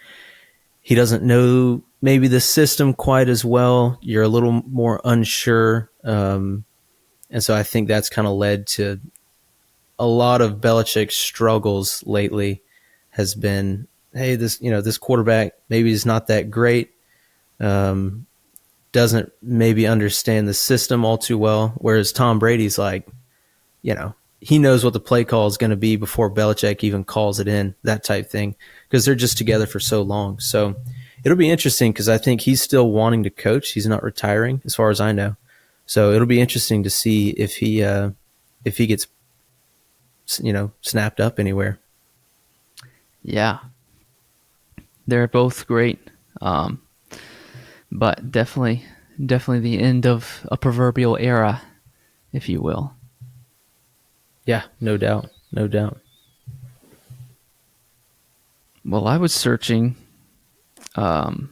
He doesn't know maybe the system quite as well. You're a little more unsure. And so I think that's kind of led to a lot of Belichick's struggles lately has been, hey, this quarterback maybe is not that great, doesn't maybe understand the system all too well, whereas Tom Brady's like, he knows what the play call is going to be before Belichick even calls it in, that type thing, because they're just together for so long. So it'll be interesting because I think he's still wanting to coach. He's not retiring as far as I know. So it'll be interesting to see if he gets, snapped up anywhere. Yeah. They're both great. But definitely the end of a proverbial era, if you will. Yeah, no doubt. No doubt. Well, I was searching, and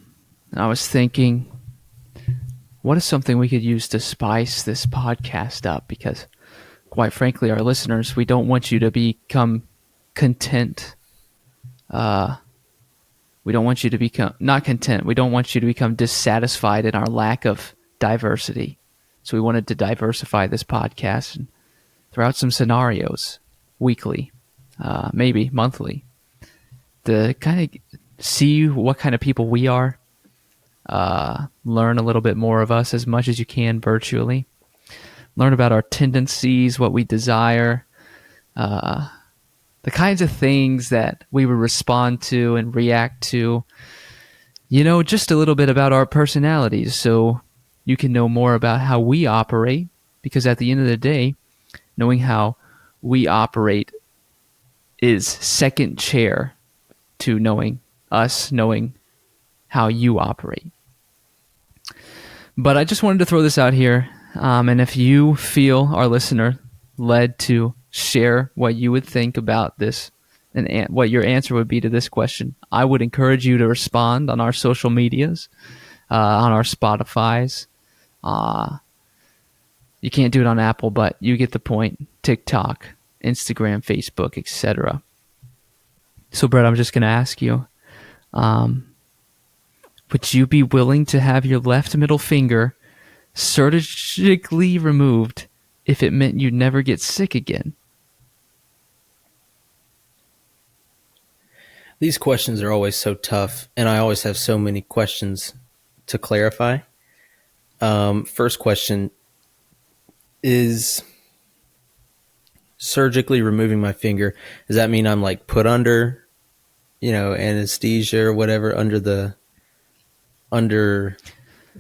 I was thinking, what is something we could use to spice this podcast up? Because, quite frankly, our listeners, we don't want you to become content. We don't want you to become not content. We don't want you to become dissatisfied in our lack of diversity. So we wanted to diversify this podcast and throw out some scenarios weekly, maybe monthly, to kind of see what kind of people we are, learn a little bit more of us as much as you can virtually, learn about our tendencies, what we desire, the kinds of things that we would respond to and react to, just a little bit about our personalities so you can know more about how we operate, because at the end of the day, knowing how we operate is second chair to knowing how you operate. But I just wanted to throw this out here, and if you feel, our listener, led to share what you would think about this and what your answer would be to this question, I would encourage you to respond on our social medias, on our Spotify's. You can't do it on Apple, but you get the point. TikTok, Instagram, Facebook, etc. So, Brett, I'm just going to ask you, would you be willing to have your left middle finger surgically removed if it meant you'd never get sick again? These questions are always so tough, and I always have so many questions to clarify. First question is surgically removing my finger. Does that mean I'm like put under, anesthesia or whatever, under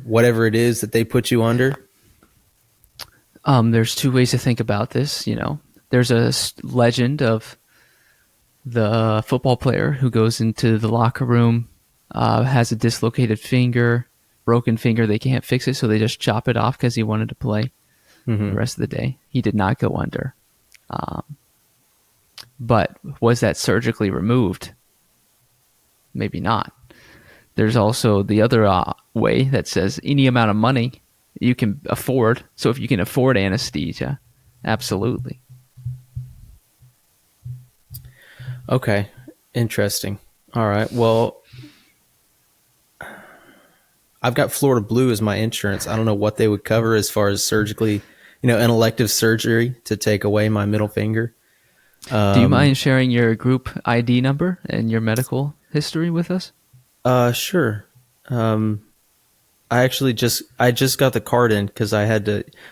whatever it is that they put you under? There's two ways to think about this. There's a legend of the football player who goes into the locker room, has a dislocated finger, broken finger. They can't fix it, so they just chop it off because he wanted to play the rest of the day. He did not go under. But was that surgically removed? Maybe not. There's also the other way that says any amount of money you can afford. So if you can afford anesthesia, absolutely. Okay, interesting. All right, well, I've got Florida Blue as my insurance. I don't know what they would cover as far as surgically, an elective surgery to take away my middle finger. Do you mind sharing your group ID number and your medical history with us? Sure. I just got the card in because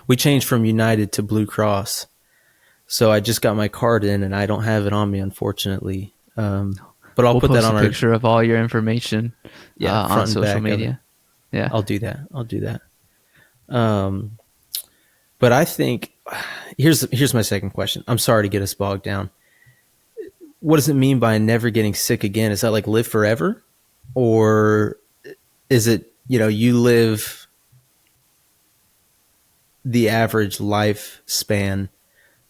we changed from United to Blue Cross. So I just got my card in and I don't have it on me, unfortunately. But I'll put that on a picture of all your information on social media. Yeah, I'll do that. But I think here's my second question. I'm sorry to get us bogged down. what does it mean by never getting sick again? Is that like live forever? Or is it, you live the average lifespan,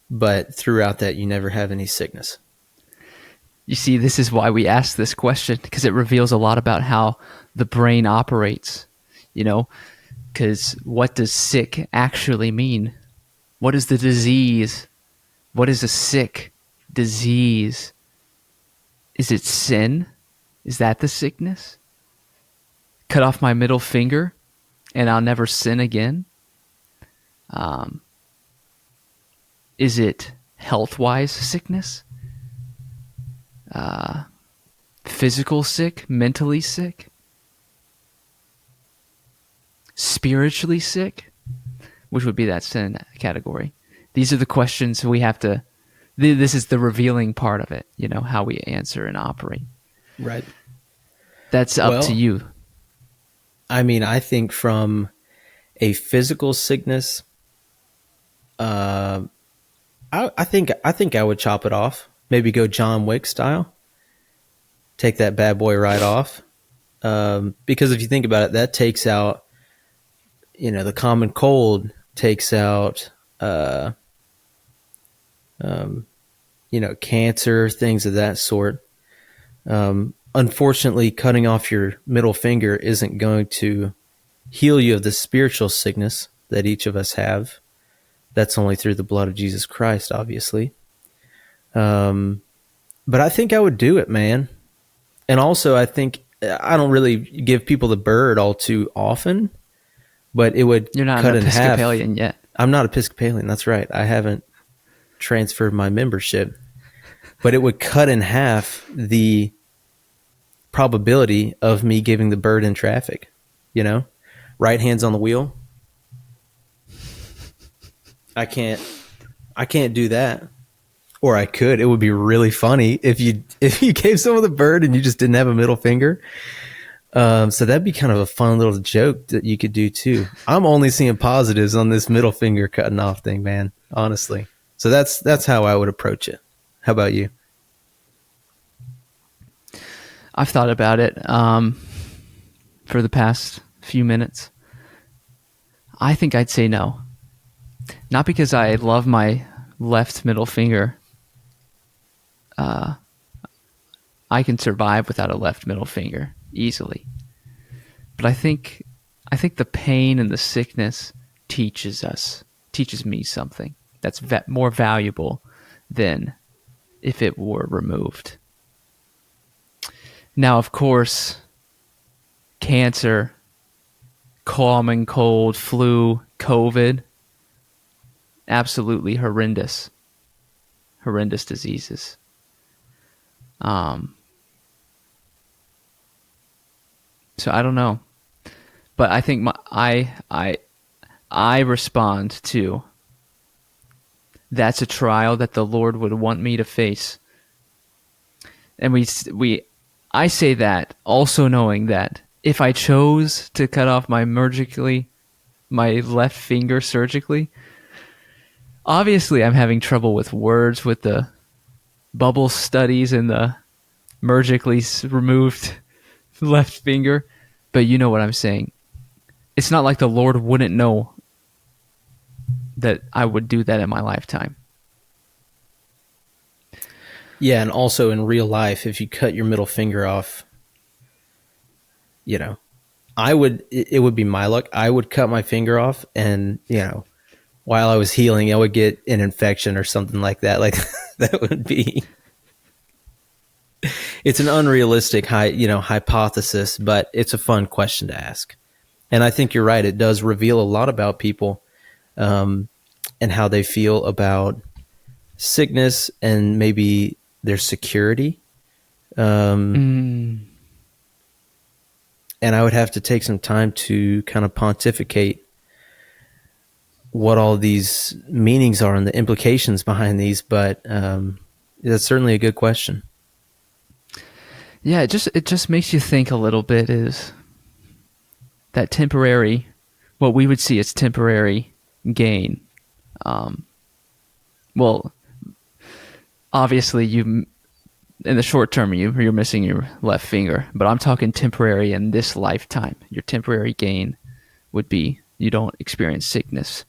but throughout that you never have any sickness? You see, this is why we ask this question, because it reveals a lot about how the brain operates, because what does sick actually mean? What is the disease? What is a sick disease? Is it sin? Is that the sickness? Cut off my middle finger and I'll never sin again? Is it health-wise sickness? Physical sick? Mentally sick? Spiritually sick? Which would be that sin category. These are the questions we have to... This is the revealing part of it, how we answer and operate. Right. That's up to you. I mean, I think from a physical sickness, I think I would chop it off. Maybe go John Wick style. Take that bad boy right off. Because if you think about it, that takes out, the common cold, takes out, cancer, things of that sort. Unfortunately, cutting off your middle finger isn't going to heal you of the spiritual sickness that each of us have. That's only through the blood of Jesus Christ, obviously. But I think I would do it, man. And also, I think I don't really give people the bird all too often, but it would You're not cut an in half. Episcopalian yet. I'm not Episcopalian. That's right. I haven't transferred my membership, but it would cut in half the probability of me giving the bird in traffic. Right hand's on the wheel. I can't do that. Or I could. It would be really funny if you gave someone the bird and you just didn't have a middle finger. So that'd be kind of a fun little joke that you could do too. I'm only seeing positives on this middle finger cutting off thing, man, honestly. So that's how I would approach it. How about you? I've thought about it for the past few minutes. I think I'd say no. Not because I love my left middle finger. I can survive without a left middle finger easily. But I think the pain and the sickness teaches me something that's more valuable than if it were removed. Now, of course, cancer, common cold, flu, COVID, absolutely horrendous diseases. So I don't know, but I think I respond to that's a trial that the Lord would want me to face, and I say that also knowing that if I chose to cut off my left finger surgically, obviously I'm having trouble with words with the bubble studies and the surgically removed left finger, but you know what I'm saying. It's not like the Lord wouldn't know that I would do that in my lifetime. Yeah, and also in real life, if you cut your middle finger off, it would be my luck. I would cut my finger off and, while I was healing, I would get an infection or something like that. Like that would be, it's an unrealistic hypothesis, but it's a fun question to ask. And I think you're right. It does reveal a lot about people, and how they feel about sickness and maybe their security. And I would have to take some time to kind of pontificate what all these meanings are and the implications behind these. But that's certainly a good question. Yeah, it just makes you think a little bit, is that temporary, what we would see as temporary gain. Well, obviously in the short term, you're missing your left finger, but I'm talking temporary in this lifetime. Your temporary gain would be you don't experience sickness,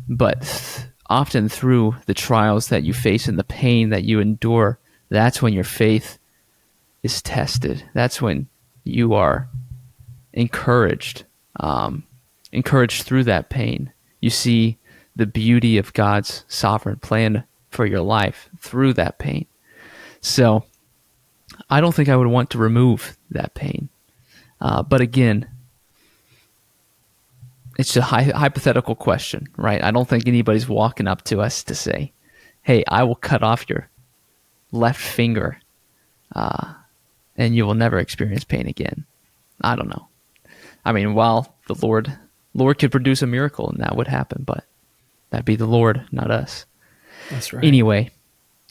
but often through the trials that you face and the pain that you endure, that's when your faith is tested. That's when you are encouraged, encouraged through that pain. You see the beauty of God's sovereign plan for your life through that pain. So I don't think I would want to remove that pain. But again, it's a hypothetical question, right? I don't think anybody's walking up to us to say, hey, I will cut off your left finger and you will never experience pain again. I don't know. I mean, while the Lord could produce a miracle and that would happen, but that'd be the Lord, not us. That's right. Anyway,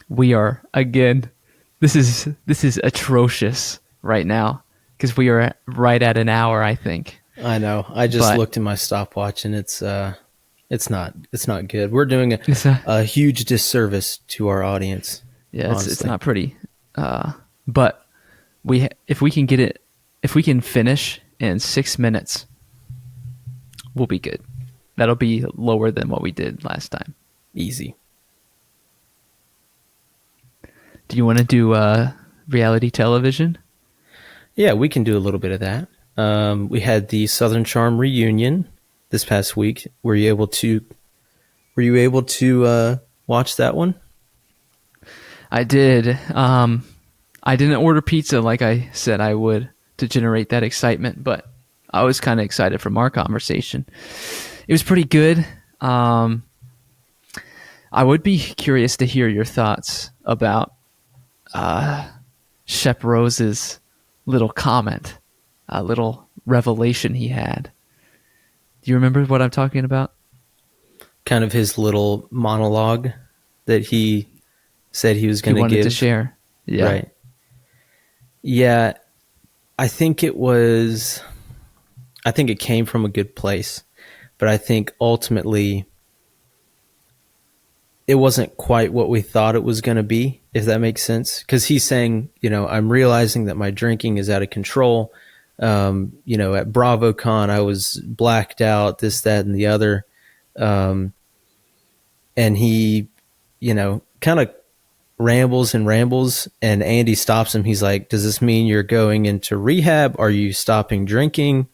we are, again, this is atrocious right now because we are right at an hour, I think. I know. I just looked at my stopwatch and it's not good. We're doing a huge disservice to our audience. Yeah, it's not pretty. But if we can finish in 6 minutes, we'll be good. That'll be lower than what we did last time. Easy. Do you want to do reality television? Yeah, we can do a little bit of that. We had the Southern Charm reunion this past week. Were you able to watch that one? I did. I didn't order pizza like I said I would to generate that excitement, but I was kind of excited from our conversation. It was pretty good. I would be curious to hear your thoughts about Shep Rose's little comment, a little revelation he had. Do you remember what I'm talking about? Kind of his little monologue that he said he was going to give. He wanted to share. Yeah. Right. Yeah. I think it came from a good place, but I think ultimately it wasn't quite what we thought it was going to be, if that makes sense. Because he's saying, I'm realizing that my drinking is out of control. At BravoCon, I was blacked out, this, that, and the other. And he, kind of rambles, and Andy stops him. He's like, does this mean you're going into rehab? Are you stopping drinking?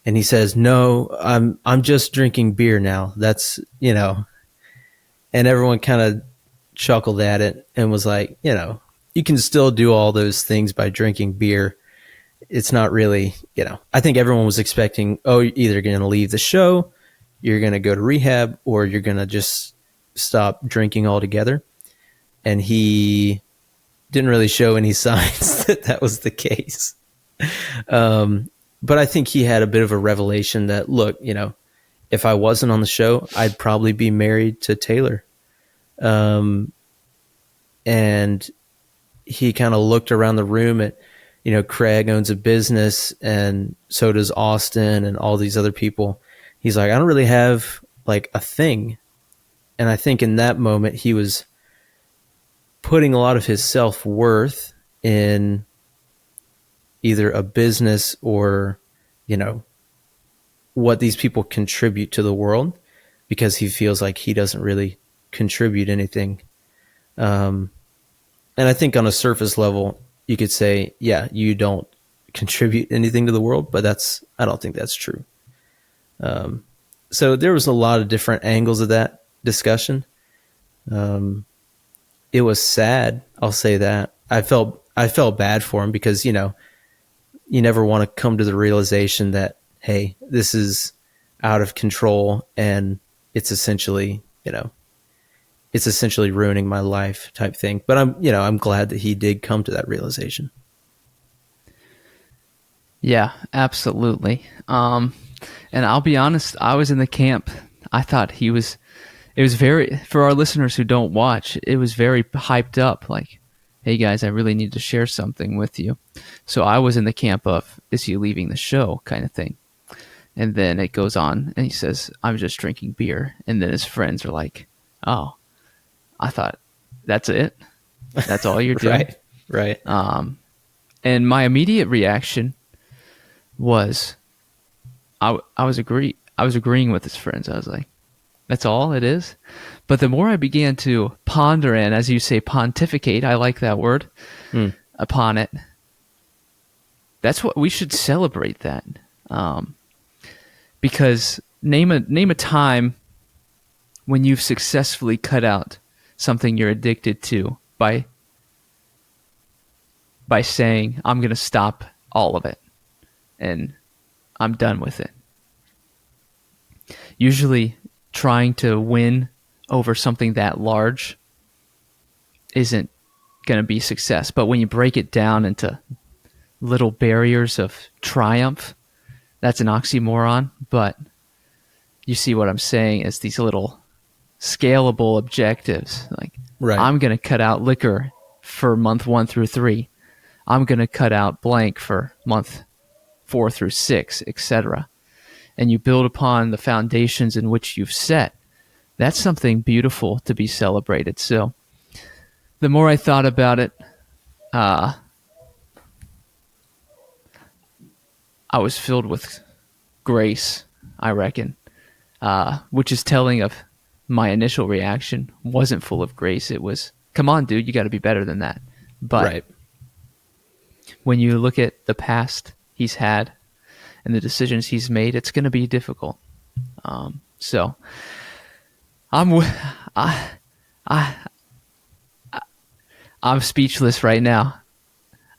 And he says, no, I'm just drinking beer now. That's, and everyone kind of chuckled at it and was like, you can still do all those things by drinking beer. It's not really, I think everyone was expecting, you're either going to leave the show, you're going to go to rehab, or you're going to just stop drinking altogether. And he didn't really show any signs that was the case. But I think he had a bit of a revelation that, look, if I wasn't on the show, I'd probably be married to Taylor. And he kind of looked around the room at, Craig owns a business and so does Austin and all these other people. He's like, I don't really have like a thing. And I think in that moment, he was putting a lot of his self-worth in either a business or, what these people contribute to the world, because he feels like he doesn't really contribute anything. And I think on a surface level, you could say, yeah, you don't contribute anything to the world, but I don't think that's true. So there was a lot of different angles of that discussion. It was sad. I'll say that. I felt bad for him because, you never want to come to the realization that, hey, this is out of control and it's essentially ruining my life type thing. But I'm glad that he did come to that realization. Yeah, absolutely. And I'll be honest, I was in the camp. I thought it was very, for our listeners who don't watch, it was very hyped up. Like, hey guys, I really need to share something with you. So I was in the camp of, is he leaving the show kind of thing? And then it goes on and he says, I'm just drinking beer. And then his friends are like, oh, I thought, that's it? That's all you're doing? Right. And my immediate reaction was I was agreeing with his friends. I was like, that's all it is. But the more I began to ponder and, as you say, pontificate, I like that word, upon it, that's what we should celebrate that. Because name a time when you've successfully cut out something you're addicted to by saying, I'm going to stop all of it and I'm done with it. Usually trying to win over something that large isn't going to be success. But when you break it down into little barriers of triumph, that's an oxymoron. But you see what I'm saying is these little scalable objectives. Like, Right. I'm going to cut out liquor for month 1 through 3. I'm going to cut out blank for month 4 through 6, etc. And you build upon the foundations in which you've set. That's something beautiful to be celebrated. So the more I thought about it, I was filled with grace, I reckon, which is telling of my initial reaction. Wasn't full of grace. It was, come on, dude, you got to be better than that. But Right. when you look at the past he's had and the decisions he's made, it's going to be difficult. So I'm speechless right now.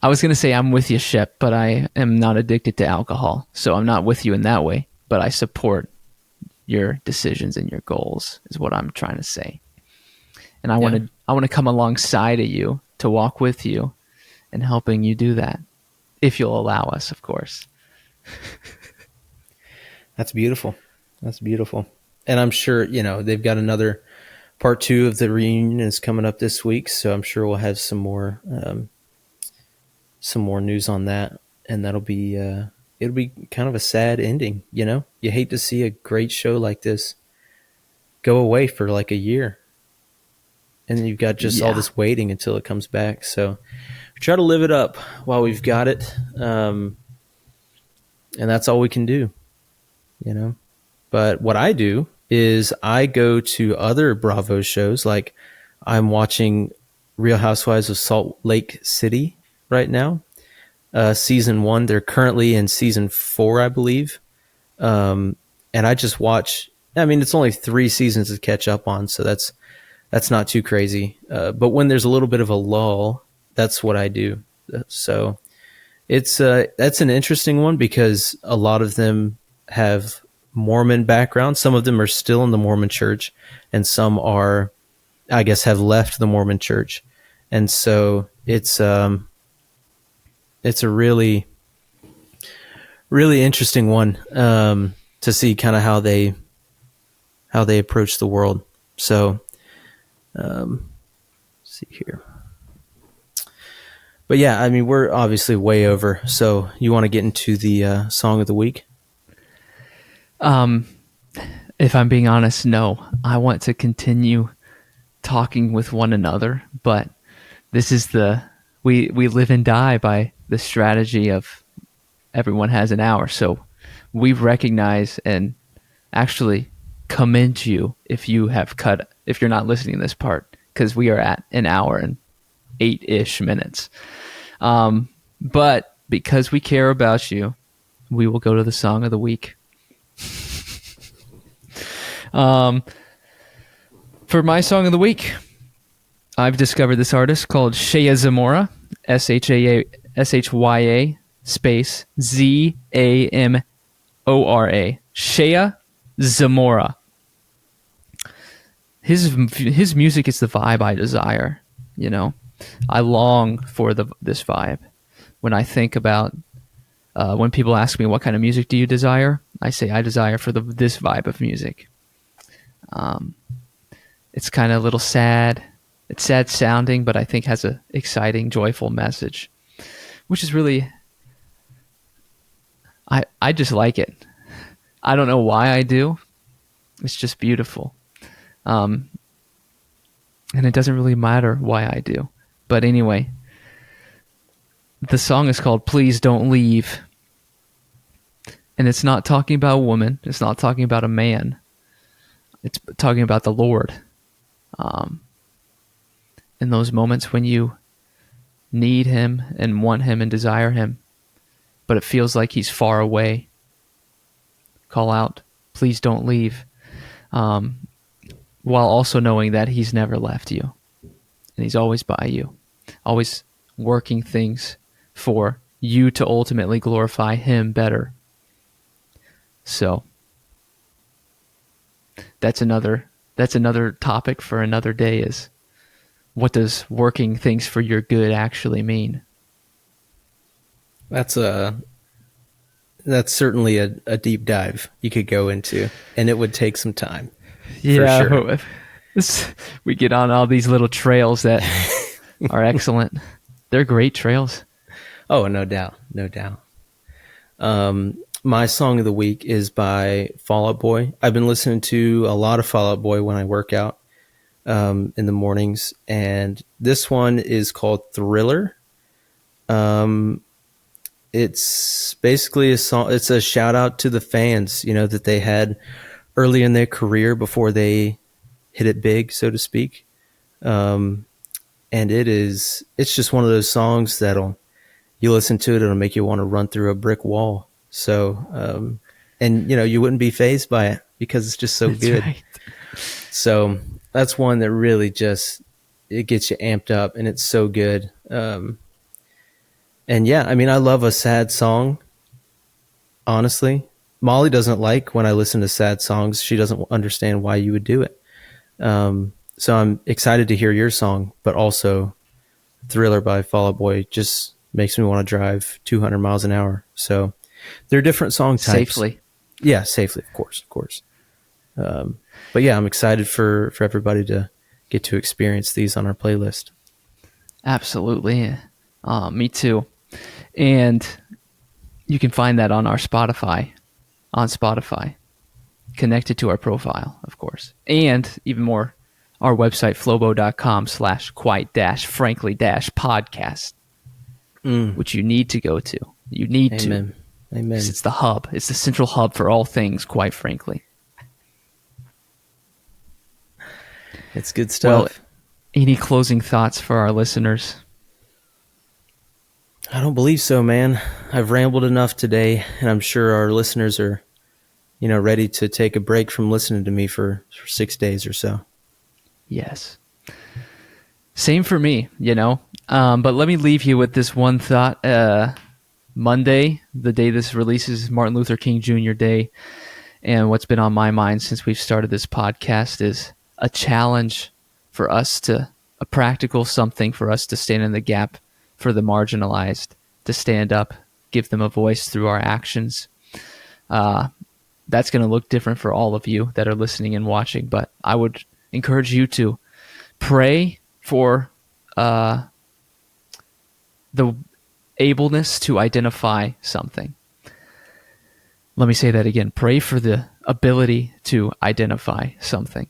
I was going to say I'm with you, Shep, but I am not addicted to alcohol, so I'm not with you in that way. But I support your decisions and your goals, is what I'm trying to say. And I want to come alongside of you to walk with you and helping you do that, if you'll allow us, of course. That's beautiful. That's beautiful. And I'm sure, they've got another part 2 of the reunion is coming up this week. So I'm sure we'll have some more news on that. And that'll be, it'll be kind of a sad ending. You hate to see a great show like this go away for like a year. And then you've got just all this waiting until it comes back. So we try to live it up while we've got it. And that's all we can do, But what I do is I go to other Bravo shows. Like I'm watching Real Housewives of Salt Lake City right now. Season 1, they're currently in season 4, I believe. And I just watch, it's only 3 seasons to catch up on. So that's not too crazy. But when there's a little bit of a lull, that's what I do. So it's that's an interesting one because a lot of them have Mormon background. Some of them are still in the Mormon church, and some are, I guess, have left the Mormon church. And so it's a really, really interesting one to see kind of how they approach the world. So let's see here. But yeah, we're obviously way over. So you want to get into the song of the week? If I'm being honest, no. I want to continue talking with one another, but this is we live and die by the strategy of everyone has an hour. So we recognize and actually commend you if you're not listening to this part, because we are at an hour and 8-ish minutes. But because we care about you, we will go to the song of the week. For my song of the week, I've discovered this artist called Shea Zamora, Shya space Zamora. Shea Zamora. His music is the vibe I desire. I long for this vibe. When I think about when people ask me what kind of music do you desire, I say I desire for this vibe of music. It's kind of a little sad. It's sad sounding, but I think has a exciting, joyful message, which is really, I just like it. I don't know why I do. It's just beautiful. And it doesn't really matter why I do. But anyway, The song is called Please Don't Leave. And it's not talking about a woman. It's not talking about a man. It's talking about the Lord. In those moments when you need him and want him and desire him, but it feels like he's far away, call out, please don't leave, while also knowing that he's never left you. And he's always by you, always working things for you to ultimately glorify him better. So that's another topic for another day, is what does working things for your good actually mean? That's certainly a deep dive you could go into, and it would take some time. Yeah, for sure. We get on all these little trails that are excellent. They're great trails. Oh, no doubt. No doubt. My song of the week is by Fall Out Boy. I've been listening to a lot of Fall Out Boy when I work out in the mornings, and this one is called Thriller. It's basically a song. It's a shout out to the fans, that they had early in their career before they hit it big, so to speak. And it's just one of those songs you listen to it, it'll make you want to run through a brick wall. So, and you wouldn't be fazed by it because it's just so That's good. right. So that's one that really it gets you amped up, and it's so good. And yeah, I mean, I love a sad song. Honestly, Molly doesn't like when I listen to sad songs. She doesn't understand why you would do it. So I'm excited to hear your song, but also Thriller by Fall Out Boy just makes me want to drive 200 miles an hour. So they're different song types. Safely. Yeah, safely, of course. But yeah, I'm excited for everybody to get to experience these on our playlist. Absolutely. Me too. And you can find that on our Spotify, connected to our profile, of course. And even more, our website, flobo.com/quite-frankly-podcast, which you need to go to. You need Amen. to. Amen. It's the hub. It's the central hub for all things, quite frankly. It's good stuff. Well, any closing thoughts for our listeners? I don't believe so, man. I've rambled enough today, and I'm sure our listeners are, ready to take a break from listening to me for 6 days or so. Yes. Same for me, But let me leave you with this one thought. Monday, the day this releases, is Martin Luther King Jr. Day. And what's been on my mind since we've started this podcast is a challenge for us a practical something for us to stand in the gap for the marginalized, to stand up, give them a voice through our actions. That's going to look different for all of you that are listening and watching, but I would encourage you to pray for the ableness to identify something. Let me say that again. Pray for the ability to identify something.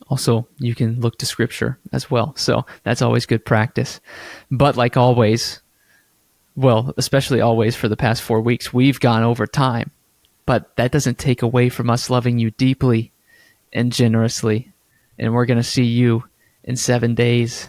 Also, you can look to scripture as well. So that's always good practice. But like always, especially always for the past 4 weeks, we've gone over time. But that doesn't take away from us loving you deeply and generously. And we're going to see you in 7 days.